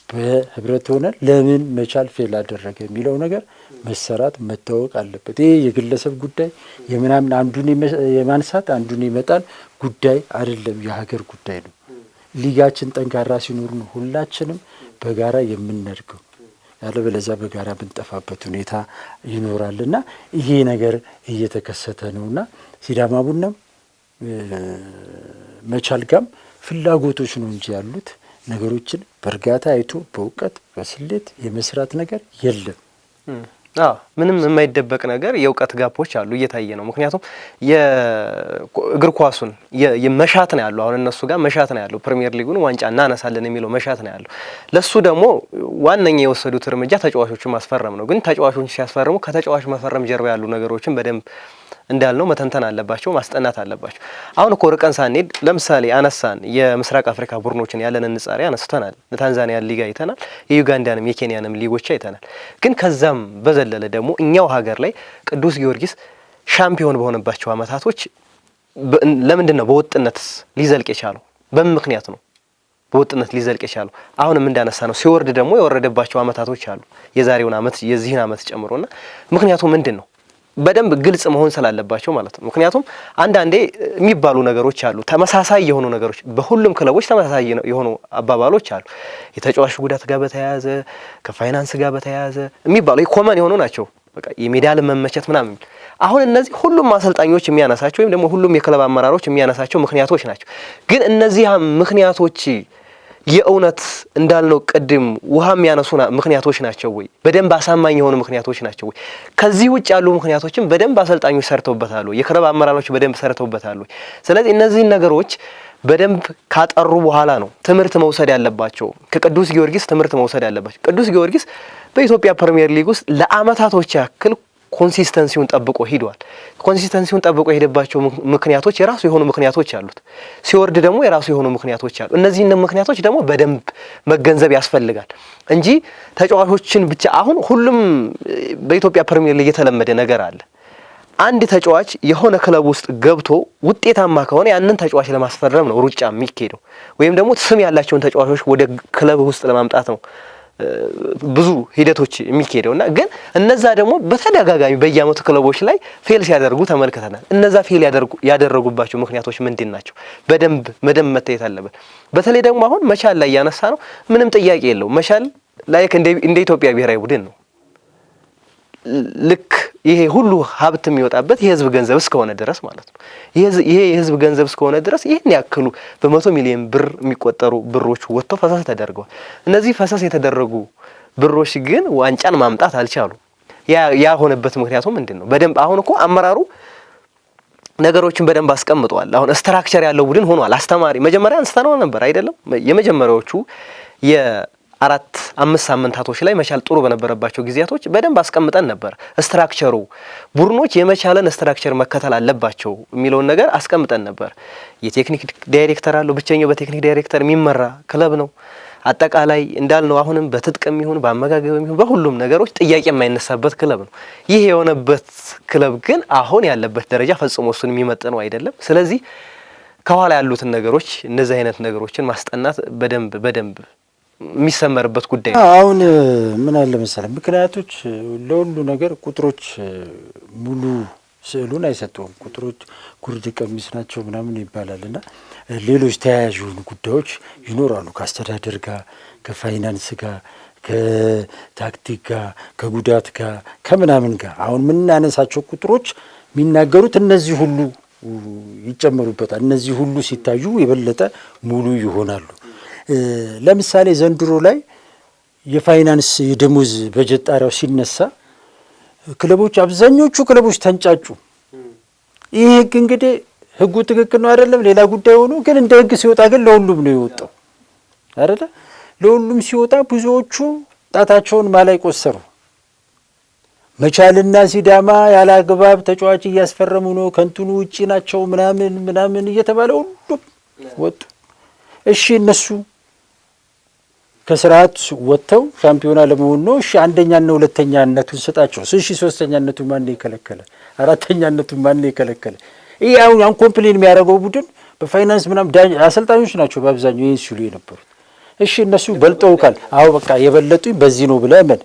በህብረት ሆነ ለምን መቻል ፌል አደረገ የሚለው ነገር መሰራት መታወቅ አለበት። ይሄ የግለሰብ ጉዳይ የምናምን አንዱን የማንሳት አንዱን ይመጣል ጉዳይ አይደለም፣ የሀገር ጉዳይ ነው። ሊጋችን ጠንካራ ሲኖር ነው ሁላችንም በጋራ የምናድገው። ያለበለዚያ በጋራ ብንጠፋበት ሁኔታ ይኖራልና ይሄ ነገር እየተከሰተ ነውና ሲዳማ ቡናም መቻል ጋም ፍላጎቶች ነው እንጂ ያሉት ነገሮችን በእርጋታ አይቶ በእውቀት በስሌት የመስራት ነገር የለም። ምንም የማይደበቅ ነገር የእውቀት ጋፖች አሉ፣ እየታየ ነው። ምክንያቱም የእግር ኳሱን መሻት ነው ያለው። አሁን እነሱ ጋር መሻት ነው ያለው። ፕሪሚየር ሊጉን ዋንጫ እናነሳለን የሚለው መሻት ነው ያለው። ለሱ ደግሞ ዋነኛ የወሰዱት እርምጃ ተጫዋቾችን ማስፈረም ነው። ግን ተጫዋቾችን ሲያስፈርሙ ከተጫዋች መፈረም ጀርባ ያሉ ነገሮችን በደንብ እንዳልነው መተንተን አለባቸው፣ ማስጠናት አለባቸው። አሁን እኮ ርቀን ሳንሄድ ለምሳሌ አነሳን የምስራቅ አፍሪካ ቡድኖችን ያለንን ንጻሬ አነስተናል። የታንዛኒያን ሊግ አይተናል፣ የዩጋንዳንም የኬንያንም ሊጎች አይተናል። ግን ከዛም በዘለለ ደግሞ እኛው ሀገር ላይ ቅዱስ ጊዮርጊስ ሻምፒዮን በሆነባቸው አመታቶች ለምንድን ነው በወጥነት ሊዘልቅ የቻለው? በምን ምክንያት ነው በወጥነት ሊዘልቅ የቻለው? አሁንም እንዳነሳ ነው ሲወርድ ደግሞ የወረደባቸው አመታቶች አሉ፣ የዛሬውን አመት የዚህን አመት ጨምሮና ምክንያቱ ምንድን ነው? በደንብ ግልጽ መሆን ስላለባቸው ማለት ነው። ምክንያቱም አንዳንዴ የሚባሉ ነገሮች አሉ፣ ተመሳሳይ የሆኑ ነገሮች በሁሉም ክለቦች ተመሳሳይ የሆኑ አባባሎች አሉ። የተጫዋች ጉዳት ጋር በተያያዘ ከፋይናንስ ጋር በተያያዘ የሚባሉ ኮመን የሆኑ ናቸው። በቃ የሜዳ ለመመቸት ምናምን። አሁን እነዚህ ሁሉም አሰልጣኞች የሚያነሳቸው ወይም ደግሞ ሁሉም የክለብ አመራሮች የሚያነሳቸው ምክንያቶች ናቸው። ግን እነዚህ ምክንያቶች የእውነት እንዳልነው ቅድም ውሃ የሚያነሱ ምክንያቶች ናቸው ወይ? በደንብ አሳማኝ የሆኑ ምክንያቶች ናቸው ወይ? ከዚህ ውጭ ያሉ ምክንያቶችን በደንብ አሰልጣኞች ሰርተውበታል ወይ? የክለብ አመራሮች በደንብ ሰርተውበታል ወይ? ስለዚህ እነዚህን ነገሮች በደንብ ካጠሩ በኋላ ነው ትምህርት መውሰድ ያለባቸው። ከቅዱስ ጊዮርጊስ ትምህርት መውሰድ ያለባቸው። ቅዱስ ጊዮርጊስ በኢትዮጵያ ፕሪሚየር ሊግ ውስጥ ለአመታቶች ያክል ኮንሲስተንሲውን ጠብቆ ሂዷል። ኮንሲስተንሲውን ጠብቆ የሄደባቸው ምክንያቶች የራሱ የሆኑ ምክንያቶች አሉት። ሲወርድ ደግሞ የራሱ የሆኑ ምክንያቶች አሉ። እነዚህን ምክንያቶች ደግሞ በደንብ መገንዘብ ያስፈልጋል እንጂ ተጫዋቾችን ብቻ አሁን ሁሉም በኢትዮጵያ ፕሪሚየር ሊግ የተለመደ ነገር አለ። አንድ ተጫዋች የሆነ ክለብ ውስጥ ገብቶ ውጤታማ ከሆነ ያንን ተጫዋች ለማስፈረም ነው ሩጫ የሚካሄደው፣ ወይም ደግሞ ስም ያላቸውን ተጫዋቾች ወደ ክለብ ውስጥ ለማምጣት ነው ብዙ ሂደቶች የሚካሄደውና ግን እነዛ ደግሞ በተደጋጋሚ በየአመቱ ክለቦች ላይ ፌል ሲያደርጉ ተመልክተናል። እነዛ ፌል ያደረጉባቸው ምክንያቶች ምንድን ናቸው? በደንብ መታየት አለበት። በተለይ ደግሞ አሁን መቻል ላይ ያነሳ ነው ምንም ጥያቄ የለው። መቻል ላይክ እንደ ኢትዮጵያ ብሔራዊ ቡድን ነው። ልክ ይሄ ሁሉ ሀብት የሚወጣበት የህዝብ ገንዘብ እስከሆነ ድረስ ማለት ነው። ይሄ የህዝብ ገንዘብ እስከሆነ ድረስ ይሄን ያክሉ በ100 ሚሊዮን ብር የሚቆጠሩ ብሮች ወጥተው ፈሰስ ተደርገዋል። እነዚህ ፈሰስ የተደረጉ ብሮች ግን ዋንጫን ማምጣት አልቻሉ። ያ ሆነበት ምክንያቱ ምንድን ነው? በደንብ አሁን እኮ አመራሩ ነገሮችን በደንብ አስቀምጠዋል። አሁን ስትራክቸር ያለው ቡድን ሆኗል። አስተማሪ መጀመሪያ አንስተነው ነበር አይደለም? የመጀመሪያዎቹ 4-5 ሳምንታቶች ላይ መቻል ጥሩ በነበረባቸው ጊዜያቶች በደንብ አስቀምጠን ነበር። ስትራክቸሩ ቡድኖች የመቻለን ስትራክቸር መከተል አለባቸው የሚለውን ነገር አስቀምጠን ነበር። የቴክኒክ ዳይሬክተር አለው፣ ብቸኛው በቴክኒክ ዳይሬክተር የሚመራ ክለብ ነው። አጠቃላይ እንዳልነው አሁንም በትጥቅም ይሁን በአመጋገብም ይሁን በሁሉም ነገሮች ጥያቄ የማይነሳበት ክለብ ነው። ይህ የሆነበት ክለብ ግን አሁን ያለበት ደረጃ ፈጽሞ እሱን የሚመጥነው አይደለም። ስለዚህ ከኋላ ያሉትን ነገሮች እነዚህ አይነት ነገሮችን ማስጠናት በደንብ የሚሰመርበት ጉዳይ ነው። አሁን ምን አለ መሰለህ፣ ምክንያቶች ለሁሉ ነገር ቁጥሮች ሙሉ ስዕሉን አይሰጡም። ቁጥሮች ጉርድ ቀሚስ ናቸው ምናምን ይባላልና ሌሎች ተያያዥ የሆኑ ጉዳዮች ይኖራሉ። ከአስተዳደር ጋር፣ ከፋይናንስ ጋር፣ ከታክቲክ ጋር፣ ከጉዳት ጋር፣ ከምናምን ጋር አሁን የምናነሳቸው ቁጥሮች የሚናገሩት እነዚህ ሁሉ ይጨመሩበታል። እነዚህ ሁሉ ሲታዩ የበለጠ ሙሉ ይሆናሉ። ለምሳሌ ዘንድሮ ላይ የፋይናንስ የደሞዝ በጀት ጣሪያው ሲነሳ ክለቦች አብዛኞቹ ክለቦች ተንጫጩ። ይህ ህግ እንግዲህ ህጉ ትክክል ነው አይደለም ሌላ ጉዳይ ሆኖ፣ ግን እንደ ህግ ሲወጣ ግን ለሁሉም ነው የወጣው አይደለ? ለሁሉም ሲወጣ ብዙዎቹ ጣታቸውን ማላይ ቆሰሩ። መቻልና ሲዳማ ያለ አግባብ ተጫዋች እያስፈረሙ ነው፣ ከንቱኑ ውጪ ናቸው ምናምን እየተባለ ሁሉም ወጡ። እሺ እነሱ ከስርዓት ወጥተው ሻምፒዮና ለመሆን ነው። እሺ አንደኛና ሁለተኛነቱን ስጣቸው። እሺ ሶስተኛነቱን ማን የከለከለ? አራተኛነቱን ማን የከለከለ? ይሄ አሁን ኮምፕሌን የሚያደርገው ቡድን በፋይናንስ ምናምን አሰልጣኞች ናቸው በአብዛኛው ይህን ሲሉ የነበሩት። እሺ እነሱ በልጠውካል። አዎ በቃ የበለጡኝ በዚህ ነው ብለህ ምን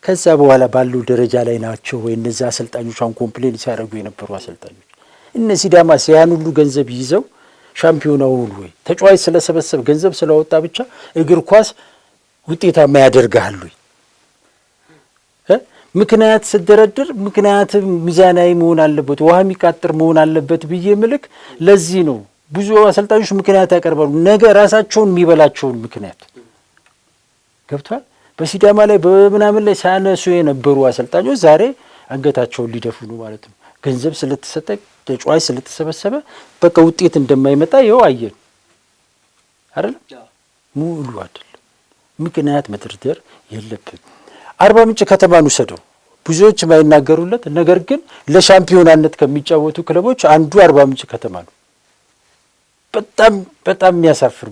ከዛ በኋላ ባለው ደረጃ ላይ ናቸው ወይ እነዚህ አሰልጣኞች? አሁን ኮምፕሌን ሲያደርጉ የነበሩ አሰልጣኞች እነ ሲዳማ ያን ሁሉ ገንዘብ ይዘው ሻምፒዮናውን ወይ ተጫዋች ስለሰበሰብ ገንዘብ ስለወጣ ብቻ እግር ኳስ ውጤታማ ያደርጋል ወይ? ምክንያት ስደረድር ምክንያት ሚዛናዊ መሆን አለበት፣ ውሃ የሚቃጥር መሆን አለበት ብዬ ምልክ። ለዚህ ነው ብዙ አሰልጣኞች ምክንያት ያቀርባሉ፣ ነገ ራሳቸውን የሚበላቸውን ምክንያት። ገብቷል? በሲዳማ ላይ በምናምን ላይ ሳያነሱ የነበሩ አሰልጣኞች ዛሬ አንገታቸውን ሊደፉ ነው ማለት ነው። ገንዘብ ስለተሰጠ ተጫዋች ስለተሰበሰበ በቃ ውጤት እንደማይመጣ ይኸው አየን አይደል? ሙሉ አይደለም። ምክንያት መደርደር የለብን። አርባ ምንጭ ከተማን ውሰደው፣ ብዙዎች የማይናገሩለት ነገር ግን ለሻምፒዮናነት ከሚጫወቱ ክለቦች አንዱ አርባ ምንጭ ከተማ ነው። በጣም የሚያሳፍሩ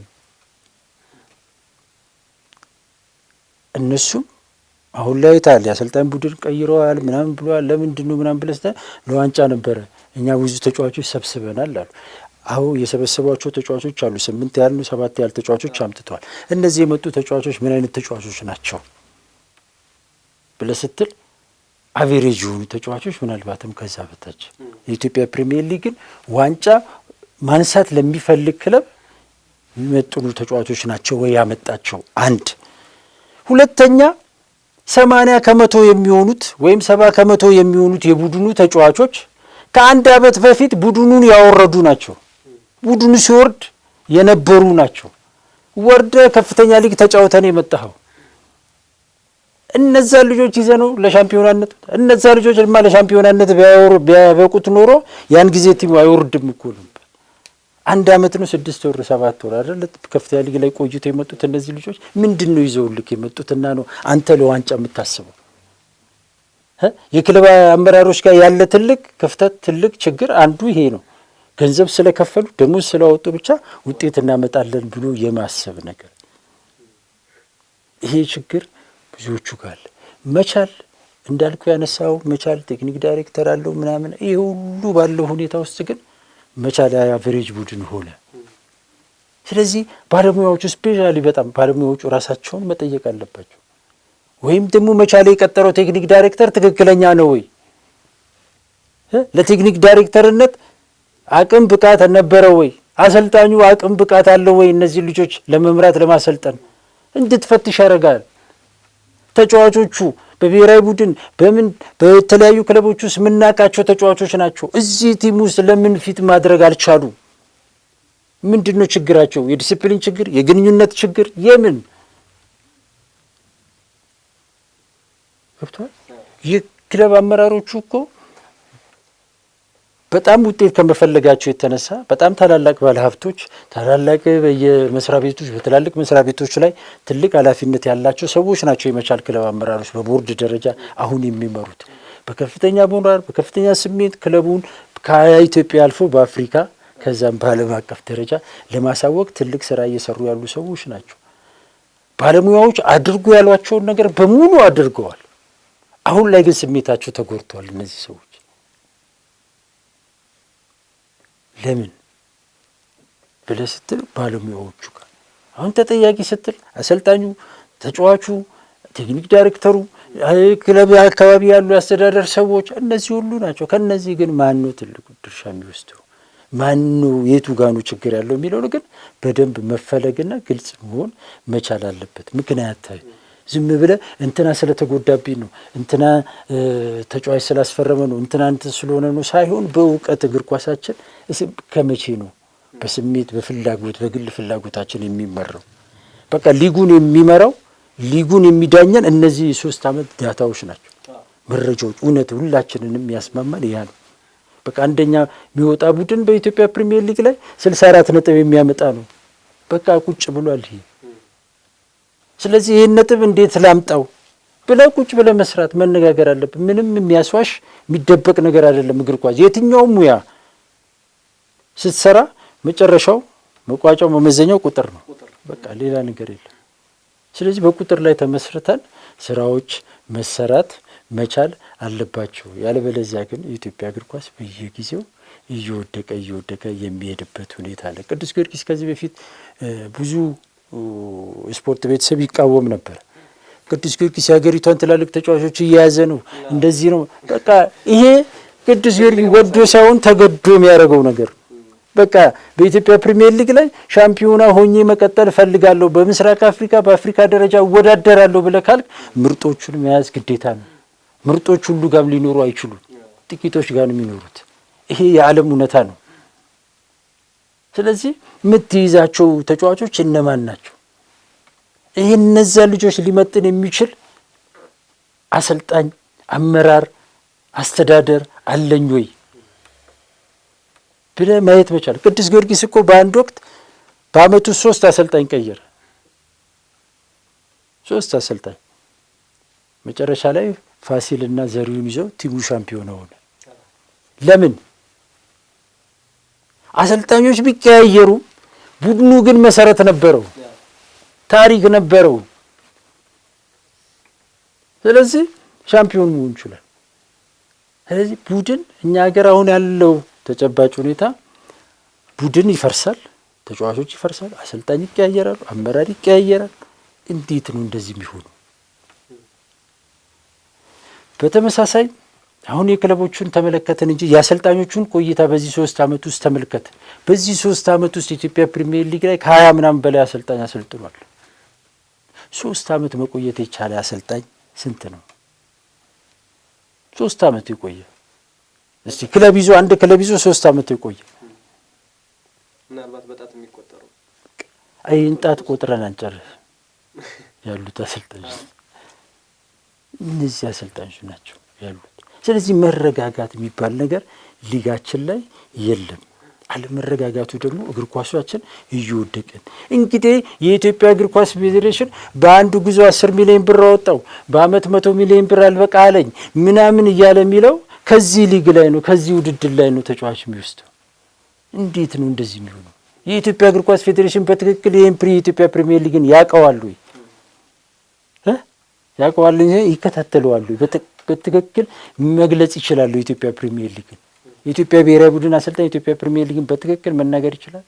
እነሱም አሁን ላይ ታል የአሰልጣኝ ቡድን ቀይረዋል ምናምን ብለዋል። ለምንድን ነው ምናምን ብለስተ ለዋንጫ ነበረ እኛ ብዙ ተጫዋቾች ሰብስበናል አሉ። አዎ የሰበሰቧቸው ተጫዋቾች አሉ፣ 8 ያህል ነው 7 ያህል ተጫዋቾች አምጥተዋል። እነዚህ የመጡ ተጫዋቾች ምን አይነት ተጫዋቾች ናቸው ብለህ ስትል አቬሬጅ የሆኑ ተጫዋቾች ምናልባትም ከዛ በታች። የኢትዮጵያ ፕሪሚየር ሊግን ዋንጫ ማንሳት ለሚፈልግ ክለብ የሚመጥኑ ተጫዋቾች ናቸው ወይ ያመጣቸው? አንድ ሁለተኛ 80% የሚሆኑት ወይም 70% የሚሆኑት የቡድኑ ተጫዋቾች ከአንድ ዓመት በፊት ቡድኑን ያወረዱ ናቸው። ቡድኑ ሲወርድ የነበሩ ናቸው። ወርደ ከፍተኛ ሊግ ተጫውተን የመጣኸው እነዛ ልጆች ይዘህ ነው ለሻምፒዮናነት። እነዛ ልጆች ለሻምፒዮናነት ቢያበቁት ኖሮ ያን ጊዜ ቲሙ አይወርድም እኮ ነበር። አንድ ዓመት ነው 6 ወር 7 ወር አይደል ከፍተኛ ሊግ ላይ ቆይተው የመጡት እነዚህ ልጆች ምንድን ነው ይዘውልክ የመጡትና ነው አንተ ለዋንጫ የምታስበው? የክለብ አመራሮች ጋር ያለ ትልቅ ክፍተት፣ ትልቅ ችግር አንዱ ይሄ ነው። ገንዘብ ስለከፈሉ ደሞዝ ስለወጡ ብቻ ውጤት እናመጣለን ብሎ የማሰብ ነገር፣ ይሄ ችግር ብዙዎቹ ጋር አለ። መቻል እንዳልኩ ያነሳው መቻል ቴክኒክ ዳይሬክተር አለው ምናምን፣ ይሄ ሁሉ ባለው ሁኔታ ውስጥ ግን መቻል አቨሬጅ ቡድን ሆነ። ስለዚህ ባለሙያዎቹ ስፔሻሊ በጣም ባለሙያዎቹ ራሳቸውን መጠየቅ አለባቸው። ወይም ደግሞ መቻል የቀጠረው ቴክኒክ ዳይሬክተር ትክክለኛ ነው ወይ? ለቴክኒክ ዳይሬክተርነት አቅም ብቃት ነበረ ወይ? አሰልጣኙ አቅም ብቃት አለው ወይ? እነዚህ ልጆች ለመምራት ለማሰልጠን እንድትፈትሽ ያደርጋል። ተጫዋቾቹ በብሔራዊ ቡድን በምን በተለያዩ ክለቦች ውስጥ የምናውቃቸው ተጫዋቾች ናቸው። እዚህ ቲም ውስጥ ለምን ፊት ማድረግ አልቻሉ? ምንድን ነው ችግራቸው? የዲሲፕሊን ችግር፣ የግንኙነት ችግር፣ የምን ገብቷል? የክለብ አመራሮቹ እኮ በጣም ውጤት ከመፈለጋቸው የተነሳ በጣም ታላላቅ ባለሀብቶች ታላላቅ በየመስሪያ ቤቶች በትላልቅ መስሪያ ቤቶች ላይ ትልቅ ኃላፊነት ያላቸው ሰዎች ናቸው የመቻል ክለብ አመራሮች በቦርድ ደረጃ አሁን የሚመሩት። በከፍተኛ ሞራል በከፍተኛ ስሜት ክለቡን ከኢትዮጵያ አልፎ በአፍሪካ ከዛም በዓለም አቀፍ ደረጃ ለማሳወቅ ትልቅ ስራ እየሰሩ ያሉ ሰዎች ናቸው። ባለሙያዎች አድርጉ ያሏቸውን ነገር በሙሉ አድርገዋል። አሁን ላይ ግን ስሜታቸው ተጎድተዋል እነዚህ ሰዎች። ለምን ብለህ ስትል ባለሙያዎቹ ጋር አሁን ተጠያቂ ስትል አሰልጣኙ፣ ተጫዋቹ፣ ቴክኒክ ዳይሬክተሩ፣ ክለብ አካባቢ ያሉ አስተዳደር ሰዎች እነዚህ ሁሉ ናቸው። ከነዚህ ግን ማን ነው ትልቁ ድርሻ የሚወስደው? ማን ነው የቱ ጋር ነው ችግር ያለው የሚለው ግን በደንብ መፈለግና ግልጽ መሆን መቻል አለበት። ምክንያታዊ ዝም ብለህ እንትና ስለተጎዳብኝ ነው እንትና ተጫዋች ስላስፈረመ ነው እንትና እንትን ስለሆነ ነው ሳይሆን በእውቀት እግር ኳሳችን ከመቼ ነው በስሜት በፍላጎት በግል ፍላጎታችን የሚመራው? በቃ ሊጉን የሚመራው ሊጉን የሚዳኘን እነዚህ 3 ዓመት ዳታዎች ናቸው፣ መረጃዎች፣ እውነት ሁላችንንም ያስማማል። ያ ነው በቃ አንደኛ የሚወጣ ቡድን በኢትዮጵያ ፕሪሚየር ሊግ ላይ 64 ነጥብ የሚያመጣ ነው። በቃ ቁጭ ብሏል ይሄ። ስለዚህ ይሄን ነጥብ እንዴት ላምጣው ብለህ ቁጭ ብለህ መስራት መነጋገር አለብን። ምንም የሚያስዋሽ የሚደበቅ ነገር አይደለም። እግር ኳስ የትኛውም ሙያ ስትሰራ መጨረሻው መቋጫው መመዘኛው ቁጥር ነው። በቃ ሌላ ነገር የለም። ስለዚህ በቁጥር ላይ ተመስርተን ስራዎች መሰራት መቻል አለባቸው። ያለበለዚያ ግን የኢትዮጵያ እግር ኳስ በየጊዜው እየወደቀ የሚሄድበት ሁኔታ አለ። ቅዱስ ጊዮርጊስ ከዚህ በፊት ብዙ ስፖርት ቤተሰብ ይቃወም ነበር። ቅዱስ ጊዮርጊስ የሀገሪቷን ትላልቅ ተጫዋቾች እየያዘ ነው፣ እንደዚህ ነው። በቃ ይሄ ቅዱስ ጊዮርጊስ ወዶ ሳይሆን ተገዶ የሚያደርገው ነገር። በቃ በኢትዮጵያ ፕሪሚየር ሊግ ላይ ሻምፒዮና ሆኜ መቀጠል እፈልጋለሁ፣ በምስራቅ አፍሪካ በአፍሪካ ደረጃ እወዳደራለሁ ብለህ ካልክ ምርጦቹን መያዝ ግዴታ ነው። ምርጦች ሁሉ ጋር ሊኖሩ አይችሉም፣ ጥቂቶች ጋር ነው የሚኖሩት። ይሄ የዓለም እውነታ ነው። ስለዚህ የምትይዛቸው ተጫዋቾች እነማን ናቸው? ይሄ እነዛ ልጆች ሊመጥን የሚችል አሰልጣኝ፣ አመራር፣ አስተዳደር አለኝ ወይ ብለህ ማየት መቻል። ቅዱስ ጊዮርጊስ እኮ በአንድ ወቅት በአመቱ 3 አሰልጣኝ ቀየረ። 3 አሰልጣኝ መጨረሻ ላይ ፋሲልና ዘሪሁን ይዘው ቲሙ ሻምፒዮን ሆነ። ለምን? አሰልጣኞች ቢቀያየሩ ቡድኑ ግን መሰረት ነበረው፣ ታሪክ ነበረው። ስለዚህ ሻምፒዮን መሆን ይችላል። ስለዚህ ቡድን እኛ ሀገር አሁን ያለው ተጨባጭ ሁኔታ ቡድን ይፈርሳል፣ ተጫዋቾች ይፈርሳል፣ አሰልጣኝ ይቀያየራሉ፣ አመራር ይቀያየራል። እንዴት ነው እንደዚህ የሚሆነው? በተመሳሳይ አሁን የክለቦቹን ተመለከተን እንጂ የአሰልጣኞቹን ቆይታ በዚህ 3 ዓመት ውስጥ ተመልከት። በዚህ 3 ዓመት ውስጥ ኢትዮጵያ ፕሪሚየር ሊግ ላይ ከ20 ምናምን በላይ አሰልጣኝ አሰልጥኗል። 3 ዓመት መቆየት የቻለ አሰልጣኝ ስንት ነው? 3 ዓመት የቆየ እስቲ ክለብ ይዞ አንድ ክለብ ይዞ 3 ዓመት የቆየ ምናልባት በጣት የሚቆጠሩ አይንጣት ቆጥረን አንጨርስ ያሉት አሰልጣኞች እነዚህ አሰልጣኞች ናቸው ያሉት። ስለዚህ መረጋጋት የሚባል ነገር ሊጋችን ላይ የለም። አለመረጋጋቱ ደግሞ እግር ኳሳችን እየወደቀን እንግዲህ የኢትዮጵያ እግር ኳስ ፌዴሬሽን በአንዱ ጉዞ 10 ሚሊዮን ብር አወጣው፣ በአመት 100 ሚሊዮን ብር አልበቃ አለኝ ምናምን እያለ የሚለው ከዚህ ሊግ ላይ ነው፣ ከዚህ ውድድር ላይ ነው ተጫዋች የሚወስደው። እንዴት ነው እንደዚህ የሚሆነው? የኢትዮጵያ እግር ኳስ ፌዴሬሽን በትክክል ይሄን የኢትዮጵያ ፕሪሚየር ሊግን ያውቀዋል ወይ? ያውቀዋል? ይከታተለዋል? በትክክል መግለጽ ይችላል? የኢትዮጵያ ፕሪሚየር ሊግን የኢትዮጵያ ብሔራዊ ቡድን አሰልጣኝ የኢትዮጵያ ፕሪሚየር ሊግን በትክክል መናገር ይችላል?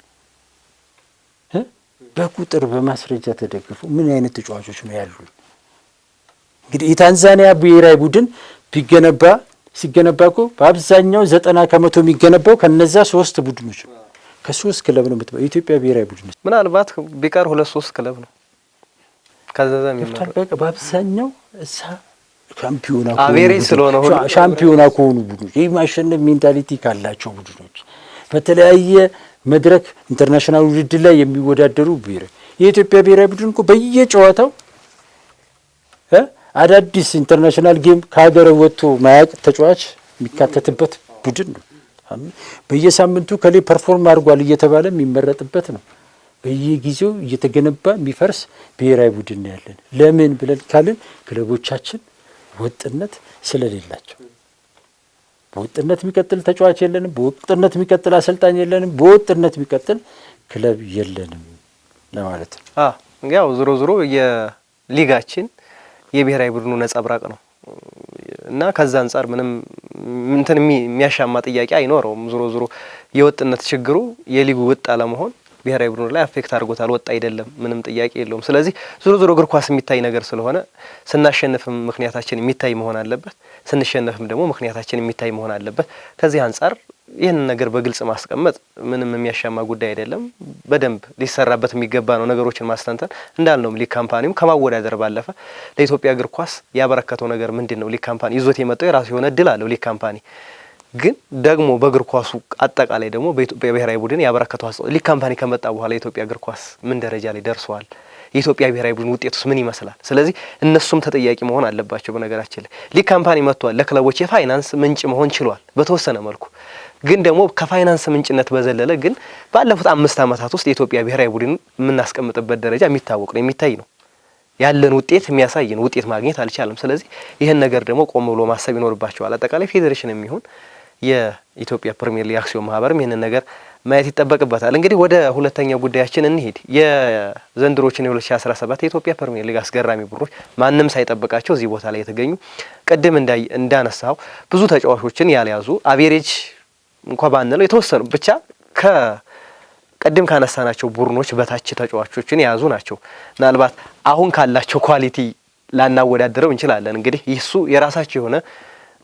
በቁጥር በማስረጃ ተደግፎ ምን አይነት ተጫዋቾች ነው ያሉ? እንግዲህ የታንዛኒያ ብሔራዊ ቡድን ሲገነባ እኮ በአብዛኛው 90 ከመቶ የሚገነባው ከነዛ 3 ቡድኖች ነው። ከ3 ክለብ ነው የምትባለው የኢትዮጵያ ብሔራዊ ቡድን። ምናልባት ቢቀር 2-3 ክለብ ነው ከዛዛ የሚመጣው። በቃ በአብዛኛው እሳ ሻምፒዮና ከሆኑ ቡድኖች ይህ ማሸነፍ ሜንታሊቲ ካላቸው ቡድኖች በተለያየ መድረክ ኢንተርናሽናል ውድድር ላይ የሚወዳደሩ ብሔራዊ የኢትዮጵያ ብሔራዊ ቡድን እኮ በየጨዋታው አዳዲስ ኢንተርናሽናል ጌም ከሀገር ወጥቶ ማያቅ ተጫዋች የሚካተትበት ቡድን ነው። በየሳምንቱ ከሌ ፐርፎርም አድርጓል እየተባለ የሚመረጥበት ነው። በየጊዜው እየተገነባ የሚፈርስ ብሔራዊ ቡድን ያለን ለምን ብለን ካልን ክለቦቻችን ወጥነት ስለሌላቸው፣ በወጥነት የሚቀጥል ተጫዋች የለንም፣ በወጥነት የሚቀጥል አሰልጣኝ የለንም፣ በወጥነት የሚቀጥል ክለብ የለንም ለማለት ነው። ያው ዞሮ ዞሮ የሊጋችን የብሔራዊ ቡድኑ ነጸብራቅ ነው እና ከዛ አንጻር ምንም እንትን የሚያሻማ ጥያቄ አይኖረውም። ዞሮ ዞሮ የወጥነት ችግሩ የሊጉ ወጥ አለመሆን ብሔራዊ ቡድኑ ላይ አፌክት አድርጎታል። ወጥ አይደለም፣ ምንም ጥያቄ የለውም። ስለዚህ ዞሮ ዞሮ እግር ኳስ የሚታይ ነገር ስለሆነ ስናሸንፍም ምክንያታችን የሚታይ መሆን አለበት፣ ስንሸነፍም ደግሞ ምክንያታችን የሚታይ መሆን አለበት። ከዚህ አንጻር ይህን ነገር በግልጽ ማስቀመጥ ምንም የሚያሻማ ጉዳይ አይደለም። በደንብ ሊሰራበት የሚገባ ነው። ነገሮችን ማስተንተን እንዳልነውም ሊግ ካምፓኒውም ከማወዳደር ባለፈ ለኢትዮጵያ እግር ኳስ ያበረከተው ነገር ምንድን ነው? ሊግ ካምፓኒ ይዞት የመጣው የራሱ የሆነ እድል አለው። ሊግ ካምፓኒ ግን ደግሞ በእግር ኳሱ አጠቃላይ ደግሞ በኢትዮጵያ ብሔራዊ ቡድን ያበረከተው አስተዋጽኦ ሊግ ካምፓኒ ከመጣ በኋላ የኢትዮጵያ እግር ኳስ ምን ደረጃ ላይ ደርሷል? የኢትዮጵያ ብሔራዊ ቡድን ውጤቱስ ምን ይመስላል? ስለዚህ እነሱም ተጠያቂ መሆን አለባቸው። በነገራችን ላይ ሊግ ካምፓኒ መጥቷል፣ ለክለቦች የፋይናንስ ምንጭ መሆን ችሏል በተወሰነ መልኩ። ግን ደግሞ ከፋይናንስ ምንጭነት በዘለለ ግን ባለፉት 5 ዓመታት ውስጥ የኢትዮጵያ ብሔራዊ ቡድን የምናስቀምጥበት ደረጃ የሚታወቅ ነው፣ የሚታይ ነው። ያለን ውጤት የሚያሳይ ነው። ውጤት ማግኘት አልቻለም። ስለዚህ ይህን ነገር ደግሞ ቆም ብሎ ማሰብ ይኖርባቸዋል። አጠቃላይ ፌዴሬሽን የሚሆን የኢትዮጵያ ፕሪሚየር ሊግ አክሲዮን ማህበርም ይህንን ነገር ማየት ይጠበቅበታል። እንግዲህ ወደ ሁለተኛው ጉዳያችን እንሂድ። የዘንድሮችን የ2017 የኢትዮጵያ ፕሪሚየር ሊግ አስገራሚ ቡድኖች ማንም ሳይጠብቃቸው እዚህ ቦታ ላይ የተገኙ ቅድም እንዳነሳው ብዙ ተጫዋቾችን ያልያዙ አቬሬጅ እንኳ ባንለው የተወሰኑ ብቻ ከቅድም ካነሳናቸው ቡድኖች በታች ተጫዋቾችን የያዙ ናቸው። ምናልባት አሁን ካላቸው ኳሊቲ ላናወዳድረው እንችላለን። እንግዲህ ይሱ የራሳቸው የሆነ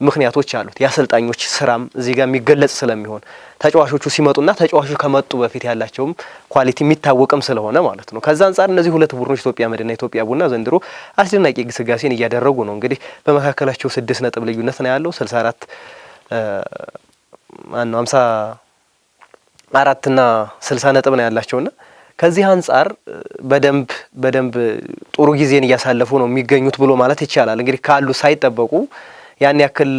ምክንያቶች አሉት። የአሰልጣኞች ስራም እዚህ ጋር የሚገለጽ ስለሚሆን ተጫዋቾቹ ሲመጡና ተጫዋቾቹ ከመጡ በፊት ያላቸውም ኳሊቲ የሚታወቅም ስለሆነ ማለት ነው። ከዛ አንጻር እነዚህ ሁለት ቡድኖች ኢትዮጵያ መድንና ኢትዮጵያ ቡና ዘንድሮ አስደናቂ ግስጋሴን እያደረጉ ነው። እንግዲህ በመካከላቸው 6 ነጥብ ልዩነት ነው ያለው። 64 54 እና 60 ነጥብ ነው ያላቸውና ከዚህ አንጻር በደንብ ጥሩ ጊዜን እያሳለፉ ነው የሚገኙት ብሎ ማለት ይቻላል። እንግዲህ ካሉ ሳይጠበቁ ያን ያክል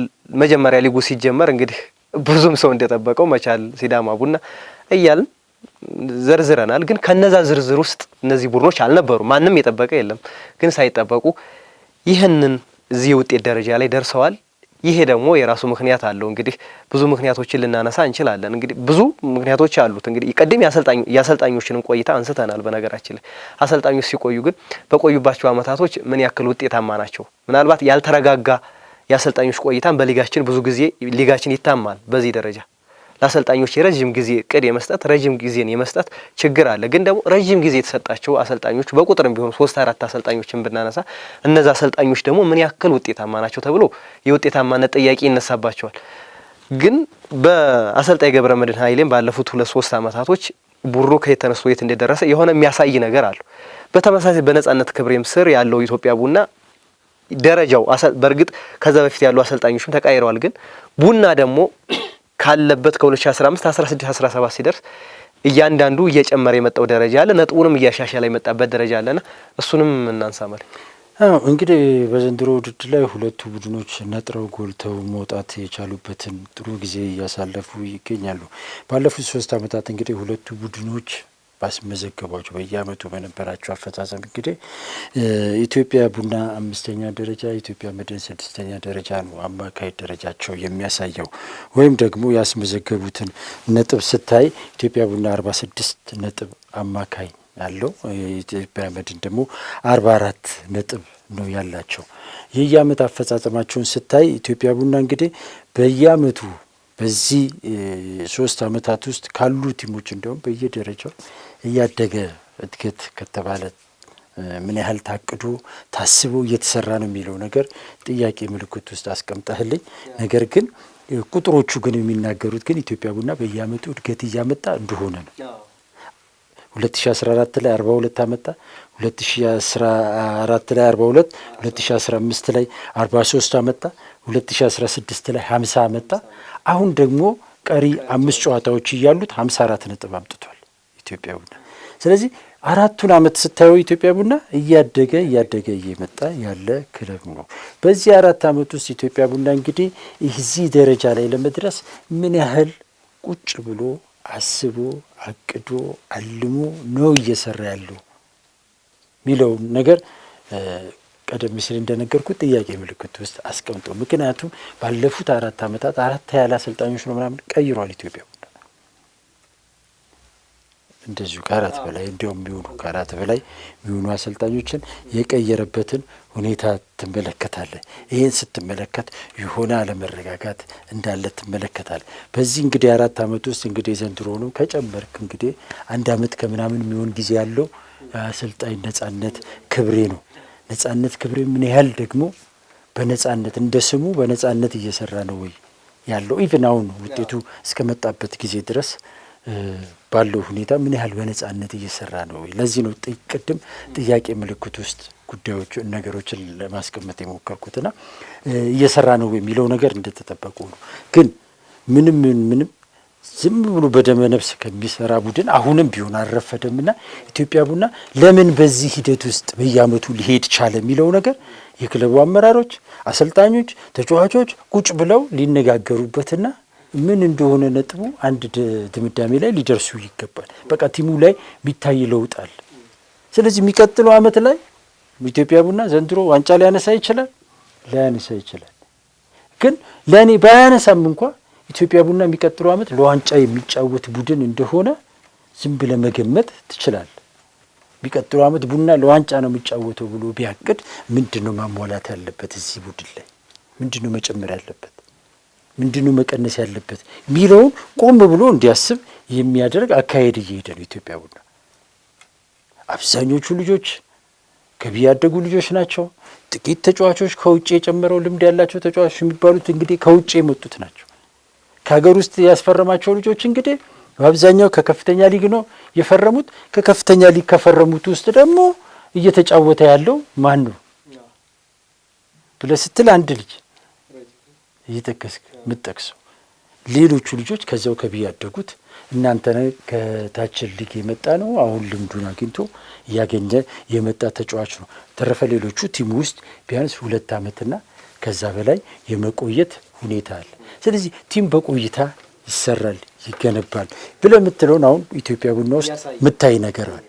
መጀመሪያ ሊጉ ሲጀመር እንግዲህ ብዙም ሰው እንደጠበቀው መቻል፣ ሲዳማ ቡና እያልን ዘርዝረናል። ግን ከነዛ ዝርዝር ውስጥ እነዚህ ቡድኖች አልነበሩም። ማንም የጠበቀ የለም። ግን ሳይጠበቁ ይህንን እዚህ ውጤት ደረጃ ላይ ደርሰዋል። ይሄ ደግሞ የራሱ ምክንያት አለው። እንግዲህ ብዙ ምክንያቶችን ልናነሳ እንችላለን። እንግዲህ ብዙ ምክንያቶች አሉት። እንግዲህ ቅድም የአሰልጣኞችንም ቆይታ አንስተናል። በነገራችን ላይ አሰልጣኞች ሲቆዩ ግን በቆዩባቸው አመታቶች ምን ያክል ውጤታማ ናቸው? ምናልባት ያልተረጋጋ የአሰልጣኞች ቆይታን በሊጋችን ብዙ ጊዜ ሊጋችን ይታማል። በዚህ ደረጃ ለአሰልጣኞች የረጅም ጊዜ እቅድ የመስጠት ረጅም ጊዜን የመስጠት ችግር አለ። ግን ደግሞ ረጅም ጊዜ የተሰጣቸው አሰልጣኞች በቁጥርም ቢሆን 3-4 አሰልጣኞችን ብናነሳ እነዛ አሰልጣኞች ደግሞ ምን ያክል ውጤታማ ናቸው ተብሎ የውጤታማነት ጥያቄ ይነሳባቸዋል። ግን በአሰልጣኝ ገብረመድህን ኃይሌም ባለፉት 2-3 አመታቶች ቡድኑ ከየት ተነስቶ የት እንደደረሰ የሆነ የሚያሳይ ነገር አለው። በተመሳሳይ በነጻነት ክብሬም ስር ያለው ኢትዮጵያ ቡና ደረጃው በእርግጥ ከዛ በፊት ያሉ አሰልጣኞችም ተቀይረዋል። ግን ቡና ደግሞ ካለበት ከ2015 16 17 ሲደርስ እያንዳንዱ እየጨመረ የመጣው ደረጃ አለ። ነጥቡንም እያሻሻለ የመጣበት ደረጃ አለና እሱንም እናንሳመል። እንግዲህ በዘንድሮ ውድድር ላይ ሁለቱ ቡድኖች ነጥረው ጎልተው መውጣት የቻሉበትን ጥሩ ጊዜ እያሳለፉ ይገኛሉ። ባለፉት 3 አመታት እንግዲህ ሁለቱ ቡድኖች ባስመዘገቧቸው በየአመቱ በነበራቸው አፈጻጸም እንግዲህ ኢትዮጵያ ቡና 5ኛ ደረጃ፣ ኢትዮጵያ መድን 6ኛ ደረጃ ነው አማካይ ደረጃቸው የሚያሳየው። ወይም ደግሞ ያስመዘገቡትን ነጥብ ስታይ ኢትዮጵያ ቡና 46 ነጥብ አማካይ ያለው፣ ኢትዮጵያ መድን ደግሞ 44 ነጥብ ነው ያላቸው። የየአመት አፈጻጸማቸውን ስታይ ኢትዮጵያ ቡና እንግዲህ በየአመቱ በዚህ 3 አመታት ውስጥ ካሉ ቲሞች እንዲሁም በየደረጃው እያደገ እድገት ከተባለ ምን ያህል ታቅዶ ታስቦ እየተሰራ ነው የሚለው ነገር ጥያቄ ምልክት ውስጥ አስቀምጠህልኝ። ነገር ግን ቁጥሮቹ ግን የሚናገሩት ግን ኢትዮጵያ ቡና በየአመቱ እድገት እያመጣ እንደሆነ ነው። 2014 ላይ 42 አመጣ፣ 2014 ላይ 42፣ 2015 ላይ 43 አመጣ፣ 2016 ላይ 50 አመጣ። አሁን ደግሞ ቀሪ 5 ጨዋታዎች እያሉት 54 ነጥብ አምጥቷል ኢትዮጵያ ቡና። ስለዚህ 4ቱን አመት ስታየው ኢትዮጵያ ቡና እያደገ እየመጣ ያለ ክለብ ነው። በዚህ 4 አመት ውስጥ ኢትዮጵያ ቡና እንግዲህ እዚህ ደረጃ ላይ ለመድረስ ምን ያህል ቁጭ ብሎ አስቦ አቅዶ አልሞ ነው እየሰራ ያለው ሚለውን ነገር ቀደም ሲል እንደነገርኩት ጥያቄ ምልክት ውስጥ አስቀምጦ ምክንያቱም ባለፉት 4 ዓመታት 4 ያህል አሰልጣኞች ነው ምናምን ቀይሯል ኢትዮጵያ ቡና እንደዚሁ ከ4 በላይ እንዲያውም የሚሆኑ ከ4 በላይ የሚሆኑ አሰልጣኞችን የቀየረበትን ሁኔታ ትመለከታለህ። ይሄን ስትመለከት የሆነ አለመረጋጋት እንዳለ ትመለከታለህ። በዚህ እንግዲህ 4 ዓመት ውስጥ እንግዲህ ዘንድሮውንም ከጨመርክ እንግዲህ 1 ዓመት ከምናምን የሚሆን ጊዜ ያለው አሰልጣኝ ነጻነት ክብሬ ነው። ነጻነት ክብሬ ምን ያህል ደግሞ በነጻነት እንደ ስሙ በነጻነት እየሰራ ነው ወይ ያለው ኢቭን አሁን ውጤቱ እስከመጣበት ጊዜ ድረስ ባለው ሁኔታ ምን ያህል በነጻነት እየሰራ ነው ወይ? ለዚህ ነው ቅድም ጥያቄ ምልክት ውስጥ ጉዳዮች ነገሮችን ለማስቀመጥ የሞከርኩትና እየሰራ ነው የሚለው ነገር እንደተጠበቁ ነው። ግን ምንም ዝም ብሎ በደመ ነፍስ ከሚሰራ ቡድን አሁንም ቢሆን አልረፈደምና ኢትዮጵያ ቡና ለምን በዚህ ሂደት ውስጥ በየዓመቱ ሊሄድ ቻለ የሚለው ነገር የክለቡ አመራሮች፣ አሰልጣኞች፣ ተጫዋቾች ቁጭ ብለው ሊነጋገሩበትና ምን እንደሆነ ነጥቡ አንድ ድምዳሜ ላይ ሊደርሱ ይገባል። በቃ ቲሙ ላይ የሚታይ ለውጥ አለ። ስለዚህ የሚቀጥለው ዓመት ላይ ኢትዮጵያ ቡና ዘንድሮ ዋንጫ ሊያነሳ ይችላል፣ ላያነሳ ይችላል። ግን ለእኔ ባያነሳም እንኳ ኢትዮጵያ ቡና የሚቀጥለው ዓመት ለዋንጫ የሚጫወት ቡድን እንደሆነ ዝም ብለህ መገመት ትችላለህ። የሚቀጥለው ዓመት ቡና ለዋንጫ ነው የሚጫወተው ብሎ ቢያቅድ ምንድነው ማሟላት ያለበት? እዚህ ቡድን ላይ ምንድነው መጨመር ያለበት? ምንድነው መቀነስ ያለበት ሚለውን ቆም ብሎ እንዲያስብ የሚያደርግ አካሄድ እየሄደ ነው ኢትዮጵያ ቡና። አብዛኞቹ ልጆች ገቢ ያደጉ ልጆች ናቸው። ጥቂት ተጫዋቾች ከውጭ የጨመረው ልምድ ያላቸው ተጫዋቾች የሚባሉት እንግዲህ ከውጭ የመጡት ናቸው። ከሀገር ውስጥ ያስፈረማቸው ልጆች እንግዲህ በአብዛኛው ከከፍተኛ ሊግ ነው የፈረሙት። ከከፍተኛ ሊግ ከፈረሙት ውስጥ ደግሞ እየተጫወተ ያለው ማን ነው ብለህ ስትል አንድ ልጅ እየጠቀስክ የምትጠቅሰው፣ ሌሎቹ ልጆች ከዚያው ከቢ ያደጉት እናንተ ከታች ሊግ የመጣ ነው። አሁን ልምዱን አግኝቶ እያገኘ የመጣ ተጫዋች ነው። ተረፈ ሌሎቹ ቲም ውስጥ ቢያንስ 2 ዓመትና ከዛ በላይ የመቆየት ሁኔታ አለ። ስለዚህ ቲም በቆይታ ይሰራል፣ ይገነባል ብለህ የምትለውን አሁን ኢትዮጵያ ቡና ውስጥ የምታይ ነገር አለ።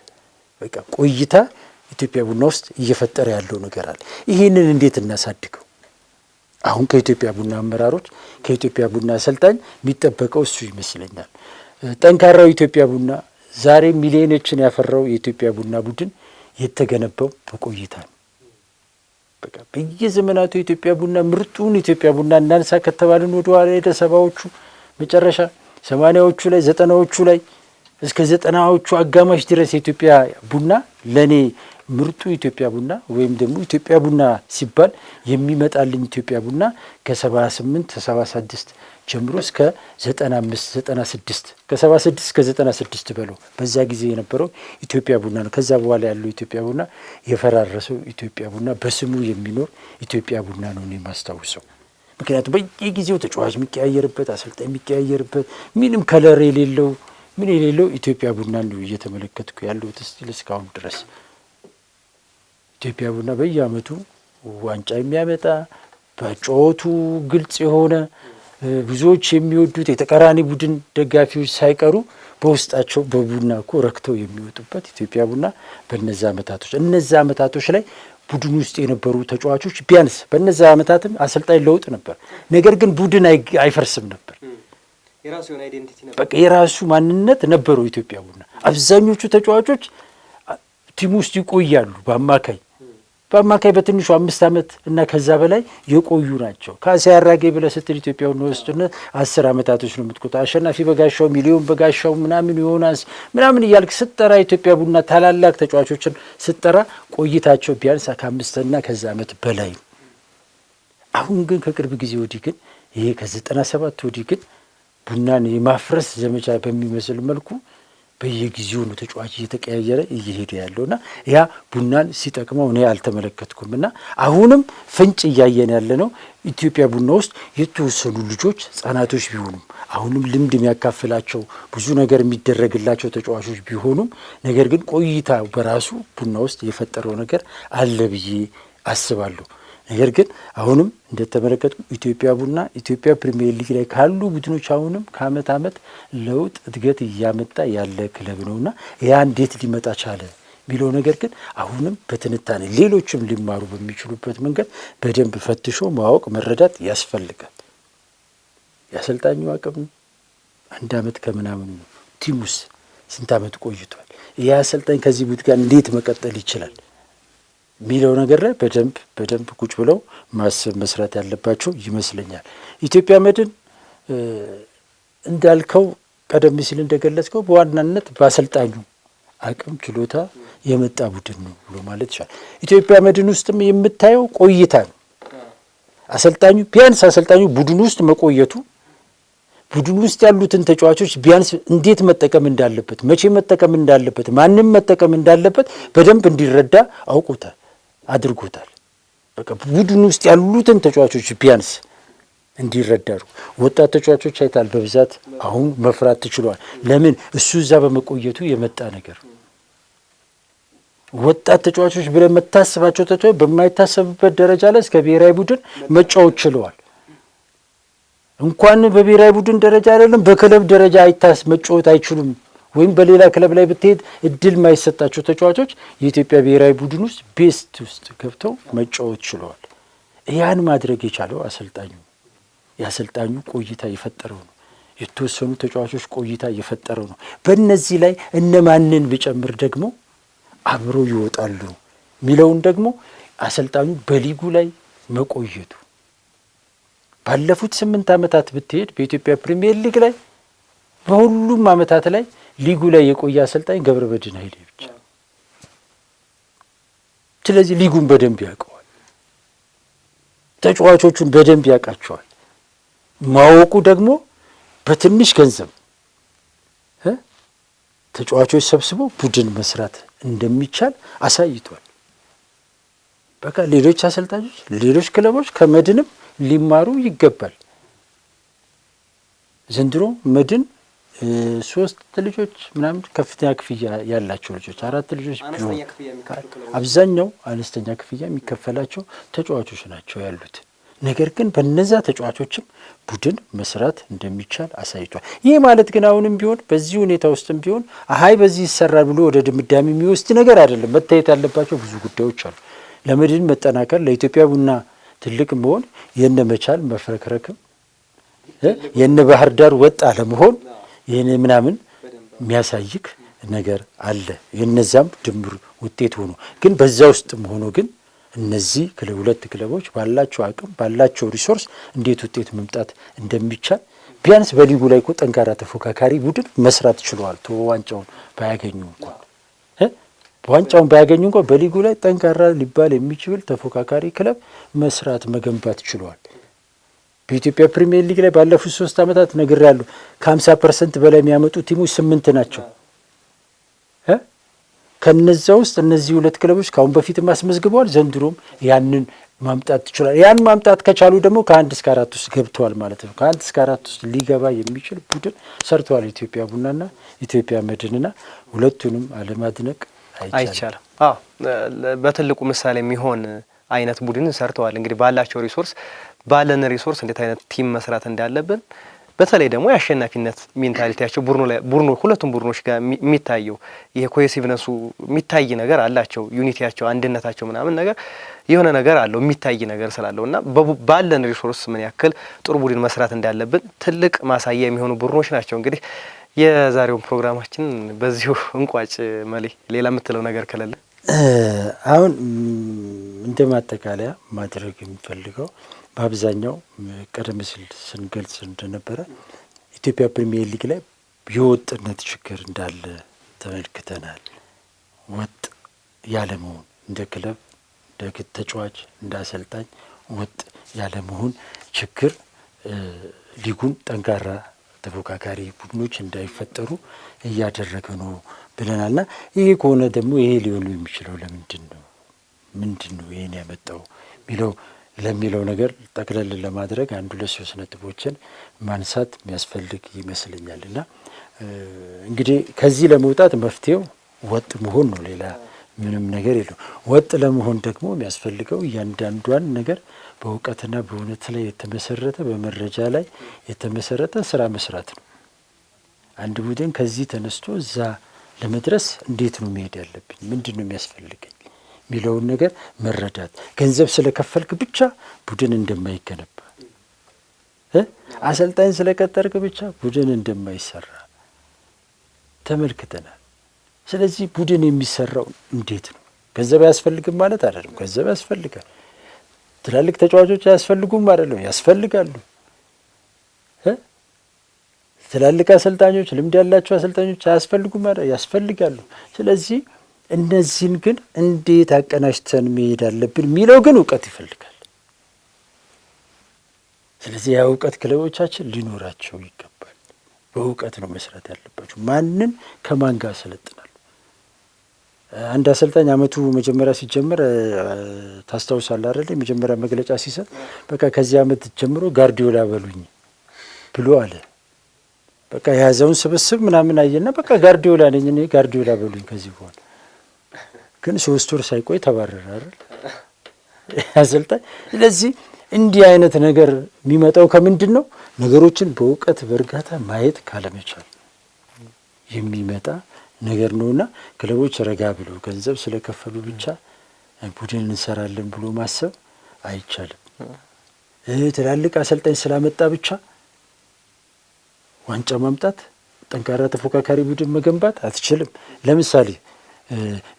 በቃ ቆይታ ኢትዮጵያ ቡና ውስጥ እየፈጠረ ያለው ነገር አለ። ይህንን እንዴት እናሳድገው? አሁን ከኢትዮጵያ ቡና አመራሮች፣ ከኢትዮጵያ ቡና አሰልጣኝ የሚጠበቀው እሱ ይመስለኛል። ጠንካራው ኢትዮጵያ ቡና ዛሬ ሚሊዮኖችን ያፈራው የኢትዮጵያ ቡና ቡድን የተገነባው በቆይታ ነው። በቃ በየዘመናቱ የኢትዮጵያ ቡና ምርጡን ኢትዮጵያ ቡና እናንሳ ከተባልን ወደ ኋላ ሄደ 70ዎቹ መጨረሻ 80ዎቹ ላይ 90ዎቹ ላይ እስከ 90ዎቹ አጋማሽ ድረስ የኢትዮጵያ ቡና ለኔ ምርጡ ኢትዮጵያ ቡና ወይም ደግሞ ኢትዮጵያ ቡና ሲባል የሚመጣልኝ ኢትዮጵያ ቡና ከ78 76 ጀምሮ እስከ 95 96 ከ76 እስከ 96 በለው በዛ ጊዜ የነበረው ኢትዮጵያ ቡና ነው። ከዛ በኋላ ያለው ኢትዮጵያ ቡና የፈራረሰው ኢትዮጵያ ቡና በስሙ የሚኖር ኢትዮጵያ ቡና ነው እኔ የማስታውሰው። ምክንያቱም በየጊዜው ተጫዋች የሚቀያየርበት፣ አሰልጣኝ የሚቀያየርበት፣ ምንም ከለር የሌለው ምን የሌለው ኢትዮጵያ ቡና ነው እየተመለከትኩ ያለሁት እስካሁን ድረስ። ኢትዮጵያ ቡና በየዓመቱ ዋንጫ የሚያመጣ በጨዋቱ ግልጽ የሆነ ብዙዎች የሚወዱት የተቃራኒ ቡድን ደጋፊዎች ሳይቀሩ በውስጣቸው በቡና እኮ ረክተው የሚወጡበት ኢትዮጵያ ቡና በእነዛ ዓመታቶች ላይ ቡድን ውስጥ የነበሩ ተጫዋቾች ቢያንስ በእነዛ ዓመታትም አሰልጣኝ ለውጥ ነበር፣ ነገር ግን ቡድን አይፈርስም ነበር። የራሱ የሆነ አይዴንቲቲ ነበር፣ በቃ የራሱ ማንነት ነበረው ኢትዮጵያ ቡና። አብዛኞቹ ተጫዋቾች ቲም ውስጥ ይቆያሉ። በአማካይ በትንሹ 5 ዓመት እና ከዛ በላይ የቆዩ ናቸው። ካሴ አራጌ ብለህ ስትል ኢትዮጵያ ቡና ውስጥ 10 ዓመታቶች ነው የምትቆጣ። አሸናፊ በጋሻው፣ ሚሊዮን በጋሻው ምናምን ዮናስ ምናምን እያልክ ስትጠራ ኢትዮጵያ ቡና ታላላቅ ተጫዋቾችን ስትጠራ ቆይታቸው ቢያንስ ከ5 እና ከዛ ዓመት በላይ ነው። አሁን ግን ከቅርብ ጊዜ ወዲህ ግን ይሄ ከ97 ወዲህ ግን ቡናን የማፍረስ ዘመቻ በሚመስል መልኩ በየጊዜው ነው ተጫዋች እየተቀያየረ እየሄደ ያለውና ያ ቡናን ሲጠቅመው እኔ አልተመለከትኩም። እና አሁንም ፍንጭ እያየን ያለ ነው ኢትዮጵያ ቡና ውስጥ የተወሰኑ ልጆች ህጻናቶች ቢሆኑም አሁንም ልምድ የሚያካፍላቸው ብዙ ነገር የሚደረግላቸው ተጫዋቾች ቢሆኑም ነገር ግን ቆይታ በራሱ ቡና ውስጥ የፈጠረው ነገር አለ ብዬ አስባለሁ። ነገር ግን አሁንም እንደተመለከቱ ኢትዮጵያ ቡና ኢትዮጵያ ፕሪሚየር ሊግ ላይ ካሉ ቡድኖች አሁንም ከአመት አመት ለውጥ እድገት እያመጣ ያለ ክለብ ነውና ያ እንዴት ሊመጣ ቻለ የሚለው ነገር ግን አሁንም በትንታኔ ሌሎችም ሊማሩ በሚችሉበት መንገድ በደንብ ፈትሾ ማወቅ መረዳት ያስፈልጋል። የአሰልጣኙ አቅም 1 አመት ከምናምን ነው። ቲሙስ ስንት አመት ቆይቷል? ያ አሰልጣኝ ከዚህ ቡድን ጋር እንዴት መቀጠል ይችላል የሚለው ነገር ላይ በደንብ ቁጭ ብለው ማሰብ መስራት ያለባቸው ይመስለኛል። ኢትዮጵያ መድን እንዳልከው ቀደም ሲል እንደገለጽከው በዋናነት በአሰልጣኙ አቅም ችሎታ የመጣ ቡድን ነው ብሎ ማለት ይቻላል። ኢትዮጵያ መድን ውስጥም የምታየው ቆይታ ነው። አሰልጣኙ ቢያንስ አሰልጣኙ ቡድን ውስጥ መቆየቱ ቡድን ውስጥ ያሉትን ተጫዋቾች ቢያንስ እንዴት መጠቀም እንዳለበት፣ መቼ መጠቀም እንዳለበት፣ ማንም መጠቀም እንዳለበት በደንብ እንዲረዳ አውቆታል፣ አድርጎታል። በቃ ቡድን ውስጥ ያሉትን ተጫዋቾች ቢያንስ እንዲረዳሩ ወጣት ተጫዋቾች አይታል በብዛት አሁን መፍራት ትችሏል። ለምን? እሱ እዛ በመቆየቱ የመጣ ነገር። ወጣት ተጫዋቾች ብለን መታሰባቸው ተጫዋቾች በማይታሰብበት ደረጃ ላይ እስከ ብሔራዊ ቡድን መጫወት ችለዋል። እንኳን በብሔራዊ ቡድን ደረጃ አይደለም በክለብ ደረጃ መጫወት አይችሉም። ወይም በሌላ ክለብ ላይ ብትሄድ እድል የማይሰጣቸው ተጫዋቾች የኢትዮጵያ ብሔራዊ ቡድን ውስጥ ቤስት ውስጥ ገብተው መጫወት ችለዋል። ያን ማድረግ የቻለው አሰልጣኙ የአሰልጣኙ ቆይታ የፈጠረው ነው። የተወሰኑ ተጫዋቾች ቆይታ የፈጠረው ነው። በእነዚህ ላይ እነማንን ብጨምር ደግሞ አብረው ይወጣሉ የሚለውን ደግሞ አሰልጣኙ በሊጉ ላይ መቆየቱ ባለፉት 8 ዓመታት ብትሄድ በኢትዮጵያ ፕሪሚየር ሊግ ላይ በሁሉም ዓመታት ላይ ሊጉ ላይ የቆየ አሰልጣኝ ገብረመድህን ኃይሌ ብቻ። ስለዚህ ሊጉን በደንብ ያውቀዋል፣ ተጫዋቾቹን በደንብ ያውቃቸዋል። ማወቁ ደግሞ በትንሽ ገንዘብ ተጫዋቾች ሰብስቦ ቡድን መስራት እንደሚቻል አሳይቷል። በቃ ሌሎች አሰልጣኞች፣ ሌሎች ክለቦች ከመድንም ሊማሩ ይገባል። ዘንድሮ መድን 3 ልጆች ምናምን ከፍተኛ ክፍያ ያላቸው ልጆች 4 ልጆች ቢሆን አብዛኛው አነስተኛ ክፍያ የሚከፈላቸው ተጫዋቾች ናቸው ያሉት። ነገር ግን በነዛ ተጫዋቾችም ቡድን መስራት እንደሚቻል አሳይቷል። ይህ ማለት ግን አሁንም ቢሆን በዚህ ሁኔታ ውስጥም ቢሆን አይ በዚህ ይሰራል ብሎ ወደ ድምዳሜ የሚወስድ ነገር አይደለም። መታየት ያለባቸው ብዙ ጉዳዮች አሉ። ለመድን መጠናከር፣ ለኢትዮጵያ ቡና ትልቅ መሆን፣ የነ መቻል መፍረክረክም፣ የነ ባህር ዳር ወጥ አለመሆን ይህን ምናምን የሚያሳይክ ነገር አለ። የነዛም ድምር ውጤት ሆኖ ግን በዛ ውስጥም ሆኖ ግን እነዚህ ሁለት ክለቦች ባላቸው አቅም ባላቸው ሪሶርስ እንዴት ውጤት መምጣት እንደሚቻል ቢያንስ በሊጉ ላይ እኮ ጠንካራ ተፎካካሪ ቡድን መስራት ችለዋል። ዋንጫውን ባያገኙ እንኳን ዋንጫውን ባያገኙ እንኳን በሊጉ ላይ ጠንካራ ሊባል የሚችል ተፎካካሪ ክለብ መስራት መገንባት ችለዋል። በኢትዮጵያ ፕሪሚየር ሊግ ላይ ባለፉት 3 ዓመታት ነግሬያለሁ። ከ50% በላይ የሚያመጡ ቲሞች 8 ናቸው። ከነዛ ውስጥ እነዚህ 2 ክለቦች ካሁን በፊትም አስመዝግበዋል። ዘንድሮም ያንን ማምጣት ይችላል። ያን ማምጣት ከቻሉ ደግሞ ከ1 እስከ 4 ውስጥ ገብተዋል ማለት ነው። ከ1 እስከ 4 ውስጥ ሊገባ የሚችል ቡድን ሰርተዋል ኢትዮጵያ ቡናና ኢትዮጵያ መድንና ሁለቱንም አለማድነቅ አይቻልም። በትልቁ ምሳሌ የሚሆን አይነት ቡድን ሰርተዋል። እንግዲህ ባላቸው ባለን ሪሶርስ እንዴት አይነት ቲም መስራት እንዳለብን በተለይ ደግሞ የአሸናፊነት ሜንታሊቲያቸው ቡድኑ ሁለቱም ቡድኖች ጋር የሚታየው ይሄ ኮሄሲቭነሱ የሚታይ ነገር አላቸው። ዩኒቲያቸው፣ አንድነታቸው ምናምን ነገር የሆነ ነገር አለው የሚታይ ነገር ስላለውና ባለን ሪሶርስ ምን ያክል ጥሩ ቡድን መስራት እንዳለብን ትልቅ ማሳያ የሚሆኑ ቡድኖች ናቸው። እንግዲህ የዛሬውን ፕሮግራማችን በዚሁ እንቋጭ። መሌ ሌላ የምትለው ነገር ከሌለ አሁን እንደ ማጠቃለያ ማድረግ የሚፈልገው በአብዛኛው ቀደም ሲል ስንገልጽ እንደነበረ ኢትዮጵያ ፕሪሚየር ሊግ ላይ የወጥነት ችግር እንዳለ ተመልክተናል። ወጥ ያለመሆን እንደ ክለብ፣ እንደ ተጫዋች፣ እንደ አሰልጣኝ ወጥ ያለመሆን ችግር ሊጉን ጠንካራ ተፎካካሪ ቡድኖች እንዳይፈጠሩ እያደረገ ነው ብለናልና ይሄ ከሆነ ደግሞ ይሄ ሊሆኑ የሚችለው ምንድን ነው ይሄን ያመጣው ለሚለው ነገር ጠቅለል ለማድረግ 1-2-3 ነጥቦችን ማንሳት የሚያስፈልግ ይመስለኛልና እንግዲህ ከዚህ ለመውጣት መፍትሄው ወጥ መሆን ነው። ሌላ ምንም ነገር የለው። ወጥ ለመሆን ደግሞ የሚያስፈልገው እያንዳንዷን ነገር በእውቀትና በእውነት ላይ የተመሰረተ በመረጃ ላይ የተመሰረተ ስራ መስራት ነው። አንድ ቡድን ከዚህ ተነስቶ እዛ ለመድረስ እንዴት ነው መሄድ ያለብኝ፣ ምንድን ነው የሚያስፈልገኝ የሚለውን ነገር መረዳት። ገንዘብ ስለከፈልክ ብቻ ቡድን እንደማይገነባ፣ አሰልጣኝ ስለቀጠርክ ብቻ ቡድን እንደማይሰራ ተመልክተናል። ስለዚህ ቡድን የሚሰራው እንዴት ነው? ገንዘብ አያስፈልግም ማለት አይደለም። ገንዘብ ያስፈልጋል። ትላልቅ ተጫዋቾች አያስፈልጉም አይደለም፣ ያስፈልጋሉ። ትላልቅ አሰልጣኞች፣ ልምድ ያላቸው አሰልጣኞች አያስፈልጉም አይደለም፣ ያስፈልጋሉ። ስለዚህ እነዚህን ግን እንዴት አቀናጅተን መሄድ አለብን የሚለው ግን እውቀት ይፈልጋል። ስለዚህ ያ እውቀት ክለቦቻችን ሊኖራቸው ይገባል። በእውቀት ነው መስራት ያለባቸው። ማንን ከማን ጋር ያሰለጥናሉ? አንድ አሰልጣኝ አመቱ መጀመሪያ ሲጀምር ታስታውሳለህ አይደል? የመጀመሪያ መግለጫ ሲሰጥ በቃ ከዚህ አመት ጀምሮ ጋርዲዮላ በሉኝ ብሎ አለ። በቃ የያዘውን ስብስብ ምናምን አየና በቃ ጋርዲዮላ ነኝ እኔ ጋርዲዮላ በሉኝ ከዚህ በኋላ። ግን 3 ወር ሳይቆይ ተባረረ አይደል አሰልጣኝ። ስለዚህ እንዲህ አይነት ነገር የሚመጣው ከምንድን ነው? ነገሮችን በእውቀት በእርጋታ ማየት ካለመቻል የሚመጣ ነገር ነውና ክለቦች ረጋ ብሎ ገንዘብ ስለከፈሉ ብቻ ቡድን እንሰራለን ብሎ ማሰብ አይቻልም። ትላልቅ አሰልጣኝ ስላመጣ ብቻ ዋንጫ ማምጣት፣ ጠንካራ ተፎካካሪ ቡድን መገንባት አትችልም። ለምሳሌ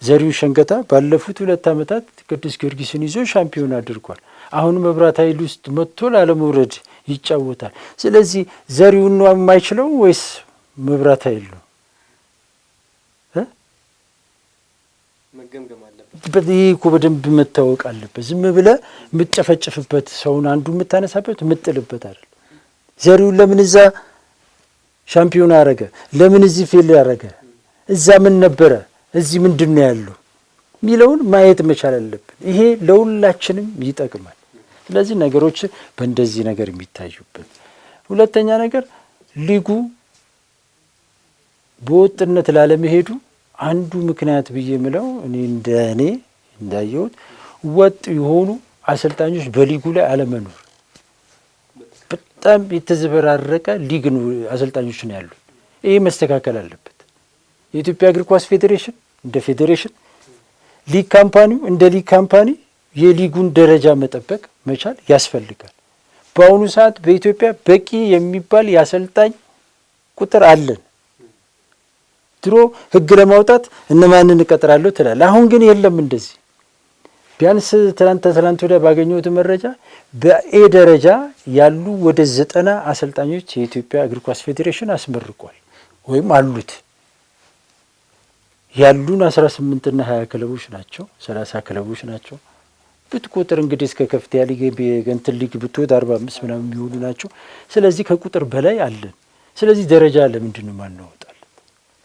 ዘሪሁን ሸንገታ ባለፉት 2 ዓመታት ቅዱስ ጊዮርጊስን ይዞ ሻምፒዮን አድርጓል። አሁን መብራት ኃይል ውስጥ መጥቶ ላለመውረድ ይጫወታል። ስለዚህ ዘሪሁን ነው የማይችለው ወይስ መብራት ኃይል ነው? ይህ እኮ በደንብ መታወቅ አለበት። ዝም ብለህ የምትጨፈጭፍበት ሰውን አንዱ የምታነሳበት የምጥልበት አይደል። ዘሪሁን ለምን እዛ ሻምፒዮን አረገ? ለምን እዚህ ፌል ያረገ? እዛ ምን ነበረ? እዚህ ምንድን ነው ያለው የሚለውን ማየት መቻል አለብን። ይሄ ለሁላችንም ይጠቅማል። ስለዚህ ነገሮች በእንደዚህ ነገር የሚታዩበት። ሁለተኛ ነገር ሊጉ በወጥነት ላለመሄዱ አንዱ ምክንያት ብዬ የምለው እኔ እንዳየሁት ወጥ የሆኑ አሰልጣኞች በሊጉ ላይ አለመኖር። በጣም የተዘበራረቀ ሊግ ነው አሰልጣኞች ነው ያሉት። ይሄ መስተካከል አለበት። የኢትዮጵያ እግር ኳስ ፌዴሬሽን እንደ ፌዴሬሽን፣ ሊግ ካምፓኒው እንደ ሊግ ካምፓኒ የሊጉን ደረጃ መጠበቅ መቻል ያስፈልጋል። በአሁኑ ሰዓት በኢትዮጵያ በቂ የሚባል የአሰልጣኝ ቁጥር አለን። ድሮ ሕግ ለማውጣት እነማንን እቀጥራለሁ ትላለህ። አሁን ግን የለም እንደዚህ። ቢያንስ ትናንት ወዲያ ባገኘሁት መረጃ በኤ ደረጃ ያሉ ወደ 90 አሰልጣኞች የኢትዮጵያ እግር ኳስ ፌዴሬሽን አስመርቋል ወይም አሉት። ያሉን 18 እና 20 ክለቦች ናቸው፣ 30 ክለቦች ናቸው። ብትቆጥር እንግዲህ እስከ ከፍተኛ ሊግ የገንትን ሊግ ብትወድ 45 ምናምን የሚሆኑ ናቸው። ስለዚህ ከቁጥር በላይ አለን። ስለዚህ ደረጃ ለምንድን ነው ማናወጣለን?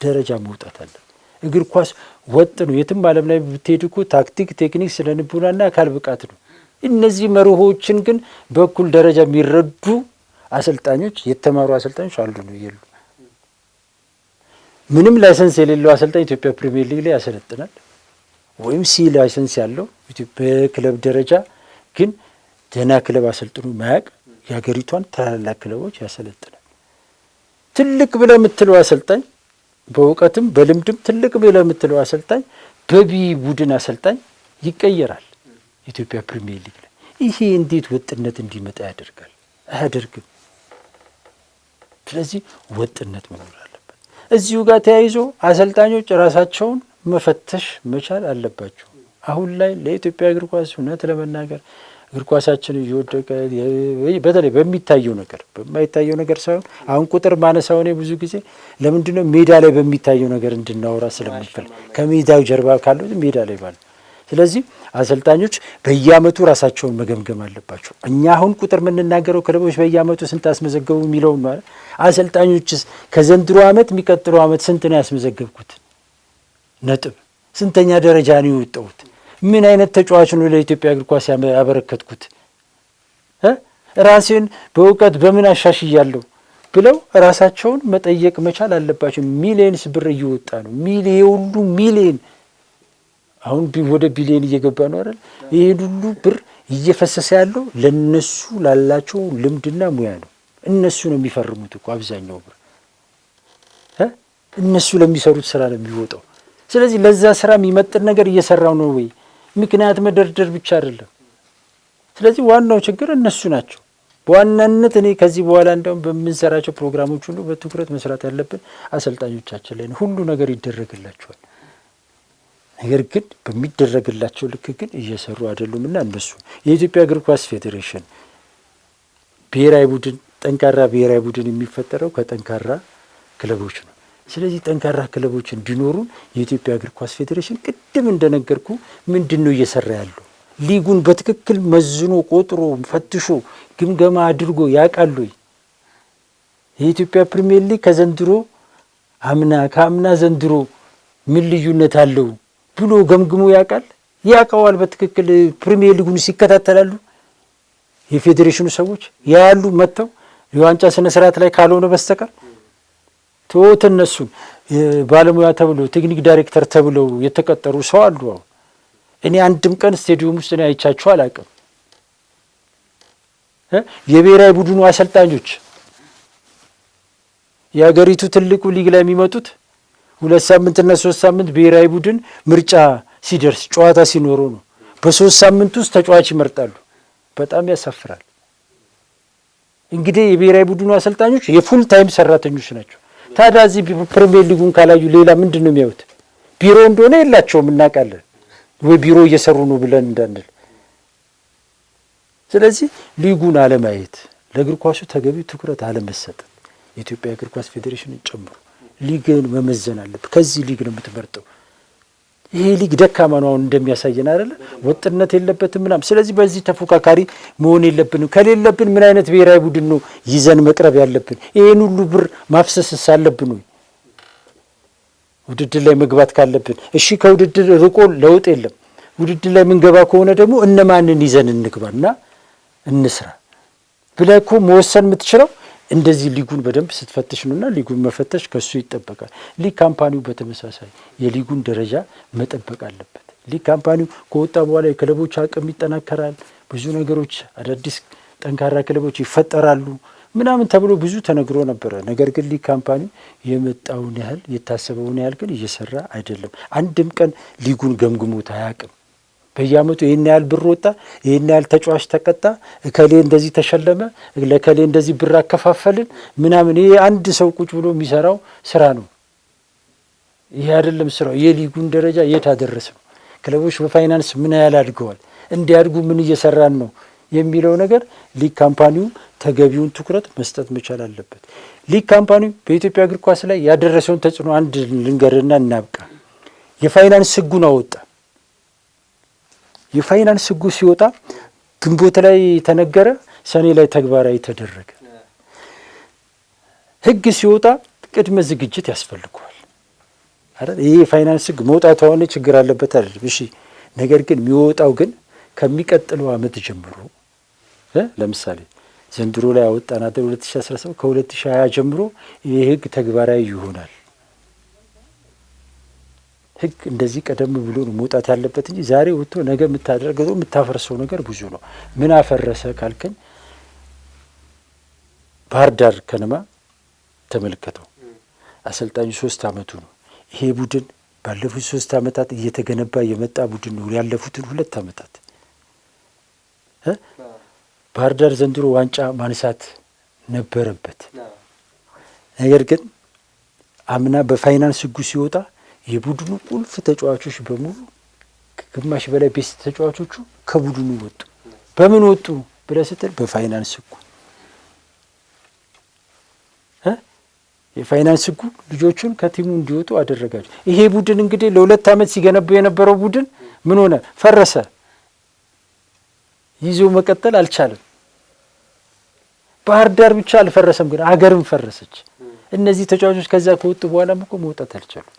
ደረጃ መውጣት አለን። እግር ኳስ ወጥ ነው። የትም ዓለም ላይ ብትሄድ እኮ ታክቲክ፣ ቴክኒክ፣ ስነ ልቦናና አካል ብቃት ነው። እነዚህ መርሆችን ግን በኩል ደረጃ የሚረዱ አሰልጣኞች፣ የተማሩ አሰልጣኞች አሉ ነው የሉ። ምንም ላይሰንስ የሌለው አሰልጣኝ ኢትዮጵያ ፕሪሚየር ሊግ ላይ ያሰለጥናል፣ ወይም ሲ ላይሰንስ ያለው ኢትዮጵያ ክለብ ደረጃ ግን ደህና ክለብ አሰልጥኖ ማያቅ የሀገሪቷን ታላላቅ ክለቦች ያሰለጥናል። ትልቅ ብለህ የምትለው አሰልጣኝ በእውቀትም በልምድም ትልቅ ብለህ የምትለው አሰልጣኝ በቢ ቡድን አሰልጣኝ ይቀየራል ኢትዮጵያ ፕሪሚየር ሊግ ላይ። ይሄ እንዴት ወጥነት እንዲመጣ ያደርጋል? አያደርግም። ስለዚህ ወጥነት መኖር አለበት። እዚሁ ጋር ተያይዞ አሰልጣኞች ራሳቸውን መፈተሽ መቻል አለባቸው። አሁን ላይ ለኢትዮጵያ እግር ኳስ እውነት ለመናገር እግር ኳሳችን እየወደቀ በተለይ በሚታየው ነገር በማይታየው ነገር ሳይሆን አሁን ቁጥር ማነሳው እኔ ብዙ ጊዜ ለምንድን ነው ሜዳ ላይ በሚታየው ነገር እንድናወራ ስለምፈልግ ከሜዳው ጀርባ ካለው ሜዳ ላይ ባለው። ስለዚህ አሰልጣኞች በየአመቱ ራሳቸውን መገምገም አለባቸው። እኛ አሁን ቁጥር የምንናገረው ክለቦች በየአመቱ ስንት አስመዘገቡ የሚለውን ማለት አሰልጣኞችስ ከዘንድሮ አመት የሚቀጥለው አመት ስንት ነው ያስመዘገብኩት ነጥብ፣ ስንተኛ ደረጃ ነው የወጣሁት፣ ምን አይነት ተጫዋች ነው ለኢትዮጵያ እግር ኳስ ያበረከትኩት፣ ራሴን በእውቀት በምን አሻሽያለሁ ብለው ራሳቸውን መጠየቅ መቻል አለባቸው። ሚሊየንስ ብር እየወጣ ነው። ሁሉ ሚሊየን አሁን ወደ ቢሊዮን እየገባ ነው አይደል? ይሄን ሁሉ ብር እየፈሰሰ ያለው ለነሱ ላላቸው ልምድና ሙያ ነው። እነሱ ነው የሚፈርሙት እኮ አብዛኛው ብር እነሱ ለሚሰሩት ስራ ነው የሚወጣው። ስለዚህ ለዛ ስራ የሚመጥን ነገር እየሰራው ነው ወይ? ምክንያት መደርደር ብቻ አይደለም። ስለዚህ ዋናው ችግር እነሱ ናቸው በዋናነት። እኔ ከዚህ በኋላ እንደውም በምንሰራቸው ፕሮግራሞች ሁሉ በትኩረት መስራት ያለብን አሰልጣኞቻችን ላይ ነው። ሁሉ ነገር ይደረግላቸዋል። ነገር ግን በሚደረግላቸው ልክ ግን እየሰሩ አይደሉም። እና እነሱ የኢትዮጵያ እግር ኳስ ፌዴሬሽን ብሔራዊ ቡድን ጠንካራ ብሔራዊ ቡድን የሚፈጠረው ከጠንካራ ክለቦች ነው። ስለዚህ ጠንካራ ክለቦች እንዲኖሩን የኢትዮጵያ እግር ኳስ ፌዴሬሽን ቅድም እንደነገርኩ ምንድን ነው እየሰራ ያለው? ሊጉን በትክክል መዝኖ ቆጥሮ ፈትሾ ግምገማ አድርጎ ያውቃሉ? የኢትዮጵያ ፕሪሚየር ሊግ ከዘንድሮ ከአምና ዘንድሮ ምን ልዩነት አለው ብሎ ገምግሞ ያውቃል? ያውቀዋል በትክክል ፕሪሚየር ሊጉን ሲከታተላሉ የፌዴሬሽኑ ሰዎች ያያሉ መጥተው የዋንጫ ስነ ስርዓት ላይ ካልሆነ በስተቀር ተወት። እነሱን ባለሙያ ተብሎ ቴክኒክ ዳይሬክተር ተብለው የተቀጠሩ ሰው አሉ። አሁን እኔ አንድም ቀን ስቴዲየም ውስጥ እኔ አይቻቸው አላውቅም። የብሔራዊ ቡድኑ አሰልጣኞች የሀገሪቱ ትልቁ ሊግ ላይ የሚመጡት 2 ሳምንትና 3 ሳምንት ብሔራዊ ቡድን ምርጫ ሲደርስ ጨዋታ ሲኖረው ነው። በ3 ሳምንት ውስጥ ተጫዋች ይመርጣሉ። በጣም ያሳፍራል። እንግዲህ የብሔራዊ ቡድኑ አሰልጣኞች የፉል ታይም ሰራተኞች ናቸው። ታዲያ እዚህ ፕሪሚየር ሊጉን ካላዩ ሌላ ምንድን ነው የሚያዩት? ቢሮ እንደሆነ የላቸውም እናውቃለን። ወይ ቢሮ እየሰሩ ነው ብለን እንዳንል። ስለዚህ ሊጉን አለማየት፣ ለእግር ኳሱ ተገቢ ትኩረት አለመሰጠት፣ የኢትዮጵያ እግር ኳስ ፌዴሬሽንን ጨምሮ ሊግን መመዘን አለበት። ከዚህ ሊግ ነው የምትመርጠው። ይሄ ሊግ ደካማ ነው አሁን እንደሚያሳየን አይደለ? ወጥነት የለበትም ምናምን። ስለዚህ በዚህ ተፎካካሪ መሆን የለብንም። ከሌለብን ምን አይነት ብሔራዊ ቡድን ነው ይዘን መቅረብ ያለብን? ይሄን ሁሉ ብር ማፍሰስስ አለብን ወይ? ውድድር ላይ መግባት ካለብን እሺ፣ ከውድድር ርቆ ለውጥ የለም። ውድድር ላይ የምንገባ ከሆነ ደግሞ እነማንን ይዘን እንግባና እንስራ ብለህ እኮ መወሰን የምትችለው እንደዚህ ሊጉን በደንብ ስትፈትሽ ነውና ሊጉን መፈተሽ ከሱ ይጠበቃል። ሊግ ካምፓኒው በተመሳሳይ የሊጉን ደረጃ መጠበቅ አለበት። ሊግ ካምፓኒው ከወጣ በኋላ የክለቦች አቅም ይጠናከራል። ብዙ ነገሮች አዳዲስ ጠንካራ ክለቦች ይፈጠራሉ ምናምን ተብሎ ብዙ ተነግሮ ነበረ። ነገር ግን ሊግ ካምፓኒው የመጣውን ያህል የታሰበውን ያህል ግን እየሰራ አይደለም። አንድም ቀን ሊጉን ገምግሞት አያውቅም። በየአመቱ ይሄን ያህል ብር ወጣ፣ ይሄን ያህል ተጫዋች ተቀጣ፣ እከሌ እንደዚህ ተሸለመ፣ ለከሌ እንደዚህ ብር አከፋፈልን ምናምን። ይሄ አንድ ሰው ቁጭ ብሎ የሚሰራው ስራ ነው። ይሄ አይደለም ስራው። የሊጉን ደረጃ የት አደረሰው? ክለቦች በፋይናንስ ምን ያህል አድገዋል? እንዲያድጉ ምን እየሰራን ነው የሚለው ነገር ሊግ ካምፓኒው ተገቢውን ትኩረት መስጠት መቻል አለበት። ሊግ ካምፓኒው በኢትዮጵያ እግር ኳስ ላይ ያደረሰውን ተጽዕኖ አንድ ልንገርና እናብቃ። የፋይናንስ ህጉን አወጣ። የፋይናንስ ህጉ ሲወጣ ግንቦት ላይ ተነገረ፣ ሰኔ ላይ ተግባራዊ ተደረገ። ህግ ሲወጣ ቅድመ ዝግጅት ያስፈልገዋል አይደል? ይሄ የፋይናንስ ህግ መውጣቱ አሁን ችግር አለበት አይደል? እሺ። ነገር ግን የሚወጣው ግን ከሚቀጥለው አመት ጀምሮ ለምሳሌ ዘንድሮ ላይ አወጣን አይደል? 2017 ከ2020 ጀምሮ ይሄ ህግ ተግባራዊ ይሆናል። ህግ እንደዚህ ቀደም ብሎ ነው መውጣት ያለበት እንጂ ዛሬ ወጥቶ ነገ የምታደርገው የምታፈርሰው ነገር ብዙ ነው። ምን አፈረሰ ካልከኝ ባህር ዳር ከነማ ተመልከተው። አሰልጣኙ 3 አመቱ ነው። ይሄ ቡድን ባለፉት 3 አመታት እየተገነባ የመጣ ቡድን ነው። ያለፉትን 2 አመታት ባህር ዳር ዘንድሮ ዋንጫ ማንሳት ነበረበት። ነገር ግን አምና በፋይናንስ ህጉ ሲወጣ የቡድኑ ቁልፍ ተጫዋቾች በሙሉ ግማሽ በላይ ቤስት ተጫዋቾቹ ከቡድኑ ወጡ። በምን ወጡ ብለህ ስትል በፋይናንስ ህጉ። የፋይናንስ ህጉ ልጆቹን ከቲሙ እንዲወጡ አደረጋቸው። ይሄ ቡድን እንግዲህ ለ2 አመት ሲገነባ የነበረው ቡድን ምን ሆነ? ፈረሰ። ይዞ መቀጠል አልቻለም። ባህር ዳር ብቻ አልፈረሰም፣ ግን አገርም ፈረሰች። እነዚህ ተጫዋቾች ከዛ ከወጡ በኋላም እኮ መውጣት አልቻሉም።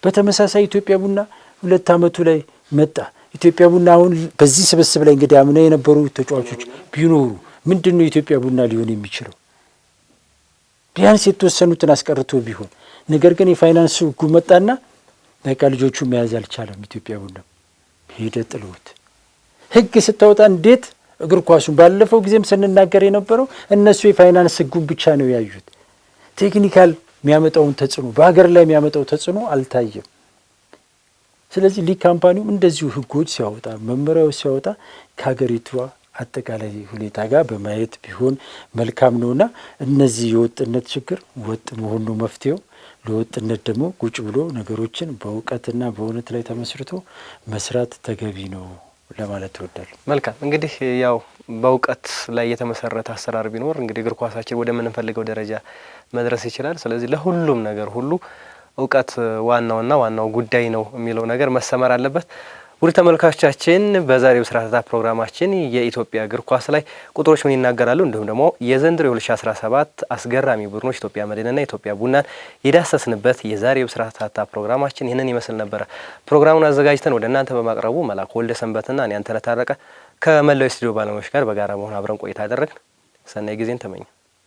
በተመሳሳይ ኢትዮጵያ ቡና 2 አመቱ ላይ መጣ። ኢትዮጵያ ቡና አሁን በዚህ ስብስብ ላይ እንግዲህ አምና የነበሩ ተጫዋቾች ቢኖሩ ምንድነው ኢትዮጵያ ቡና ሊሆን የሚችለው? ቢያንስ የተወሰኑትን አስቀርቶ ቢሆን። ነገር ግን የፋይናንስ ህጉ መጣና በቃ ልጆቹ መያዝ አልቻለም። ኢትዮጵያ ቡና ሄደ ጥሎት ህግ ስታወጣ እንዴት እግር ኳሱን ባለፈው ጊዜም ስንናገር የነበረው እነሱ የፋይናንስ ህጉን ብቻ ነው ያዩት። ቴክኒካል የሚያመጣውን ተጽዕኖ በሀገር ላይ የሚያመጣው ተጽዕኖ አልታየም። ስለዚህ ሊግ ካምፓኒውም እንደዚሁ ህጎች ሲያወጣ መመሪያዎች ሲያወጣ ከሀገሪቷ አጠቃላይ ሁኔታ ጋር በማየት ቢሆን መልካም ነውና እነዚህ የወጥነት ችግር ወጥ መሆኑ መፍትሄው። ለወጥነት ደግሞ ቁጭ ብሎ ነገሮችን በእውቀትና በእውነት ላይ ተመስርቶ መስራት ተገቢ ነው ለማለት እወዳለሁ። መልካም እንግዲህ ያው በእውቀት ላይ የተመሰረተ አሰራር ቢኖር እንግዲህ እግር ኳሳችን ወደ ምንፈልገው ደረጃ መድረስ ይችላል። ስለዚህ ለሁሉም ነገር ሁሉ እውቀት ዋናው ጉዳይ ነው የሚለው ነገር መሰመር አለበት። ውድ ተመልካቾቻችን በዛሬው ስርዓተ ፕሮግራማችን የኢትዮጵያ እግር ኳስ ላይ ቁጥሮች ምን ይናገራሉ እንዲሁም ደግሞ የዘንድሮ 2017 አስገራሚ ቡድኖች ኢትዮጵያ መድንና ኢትዮጵያ ቡናን የዳሰስንበት የዛሬው ስርዓተ ፕሮግራማችን ይህንን ይመስል ነበር። ፕሮግራሙን አዘጋጅተን ወደ እናንተ በማቅረቡ መላኩ ወልደ ሰንበትና እኔ አንተነህ ታረቀ ከመላው ስቱዲዮ ባለሙያዎች ጋር በጋራ በመሆን አብረን ቆይታ አደረግን። ሰናይ ጊዜን ተመኘን።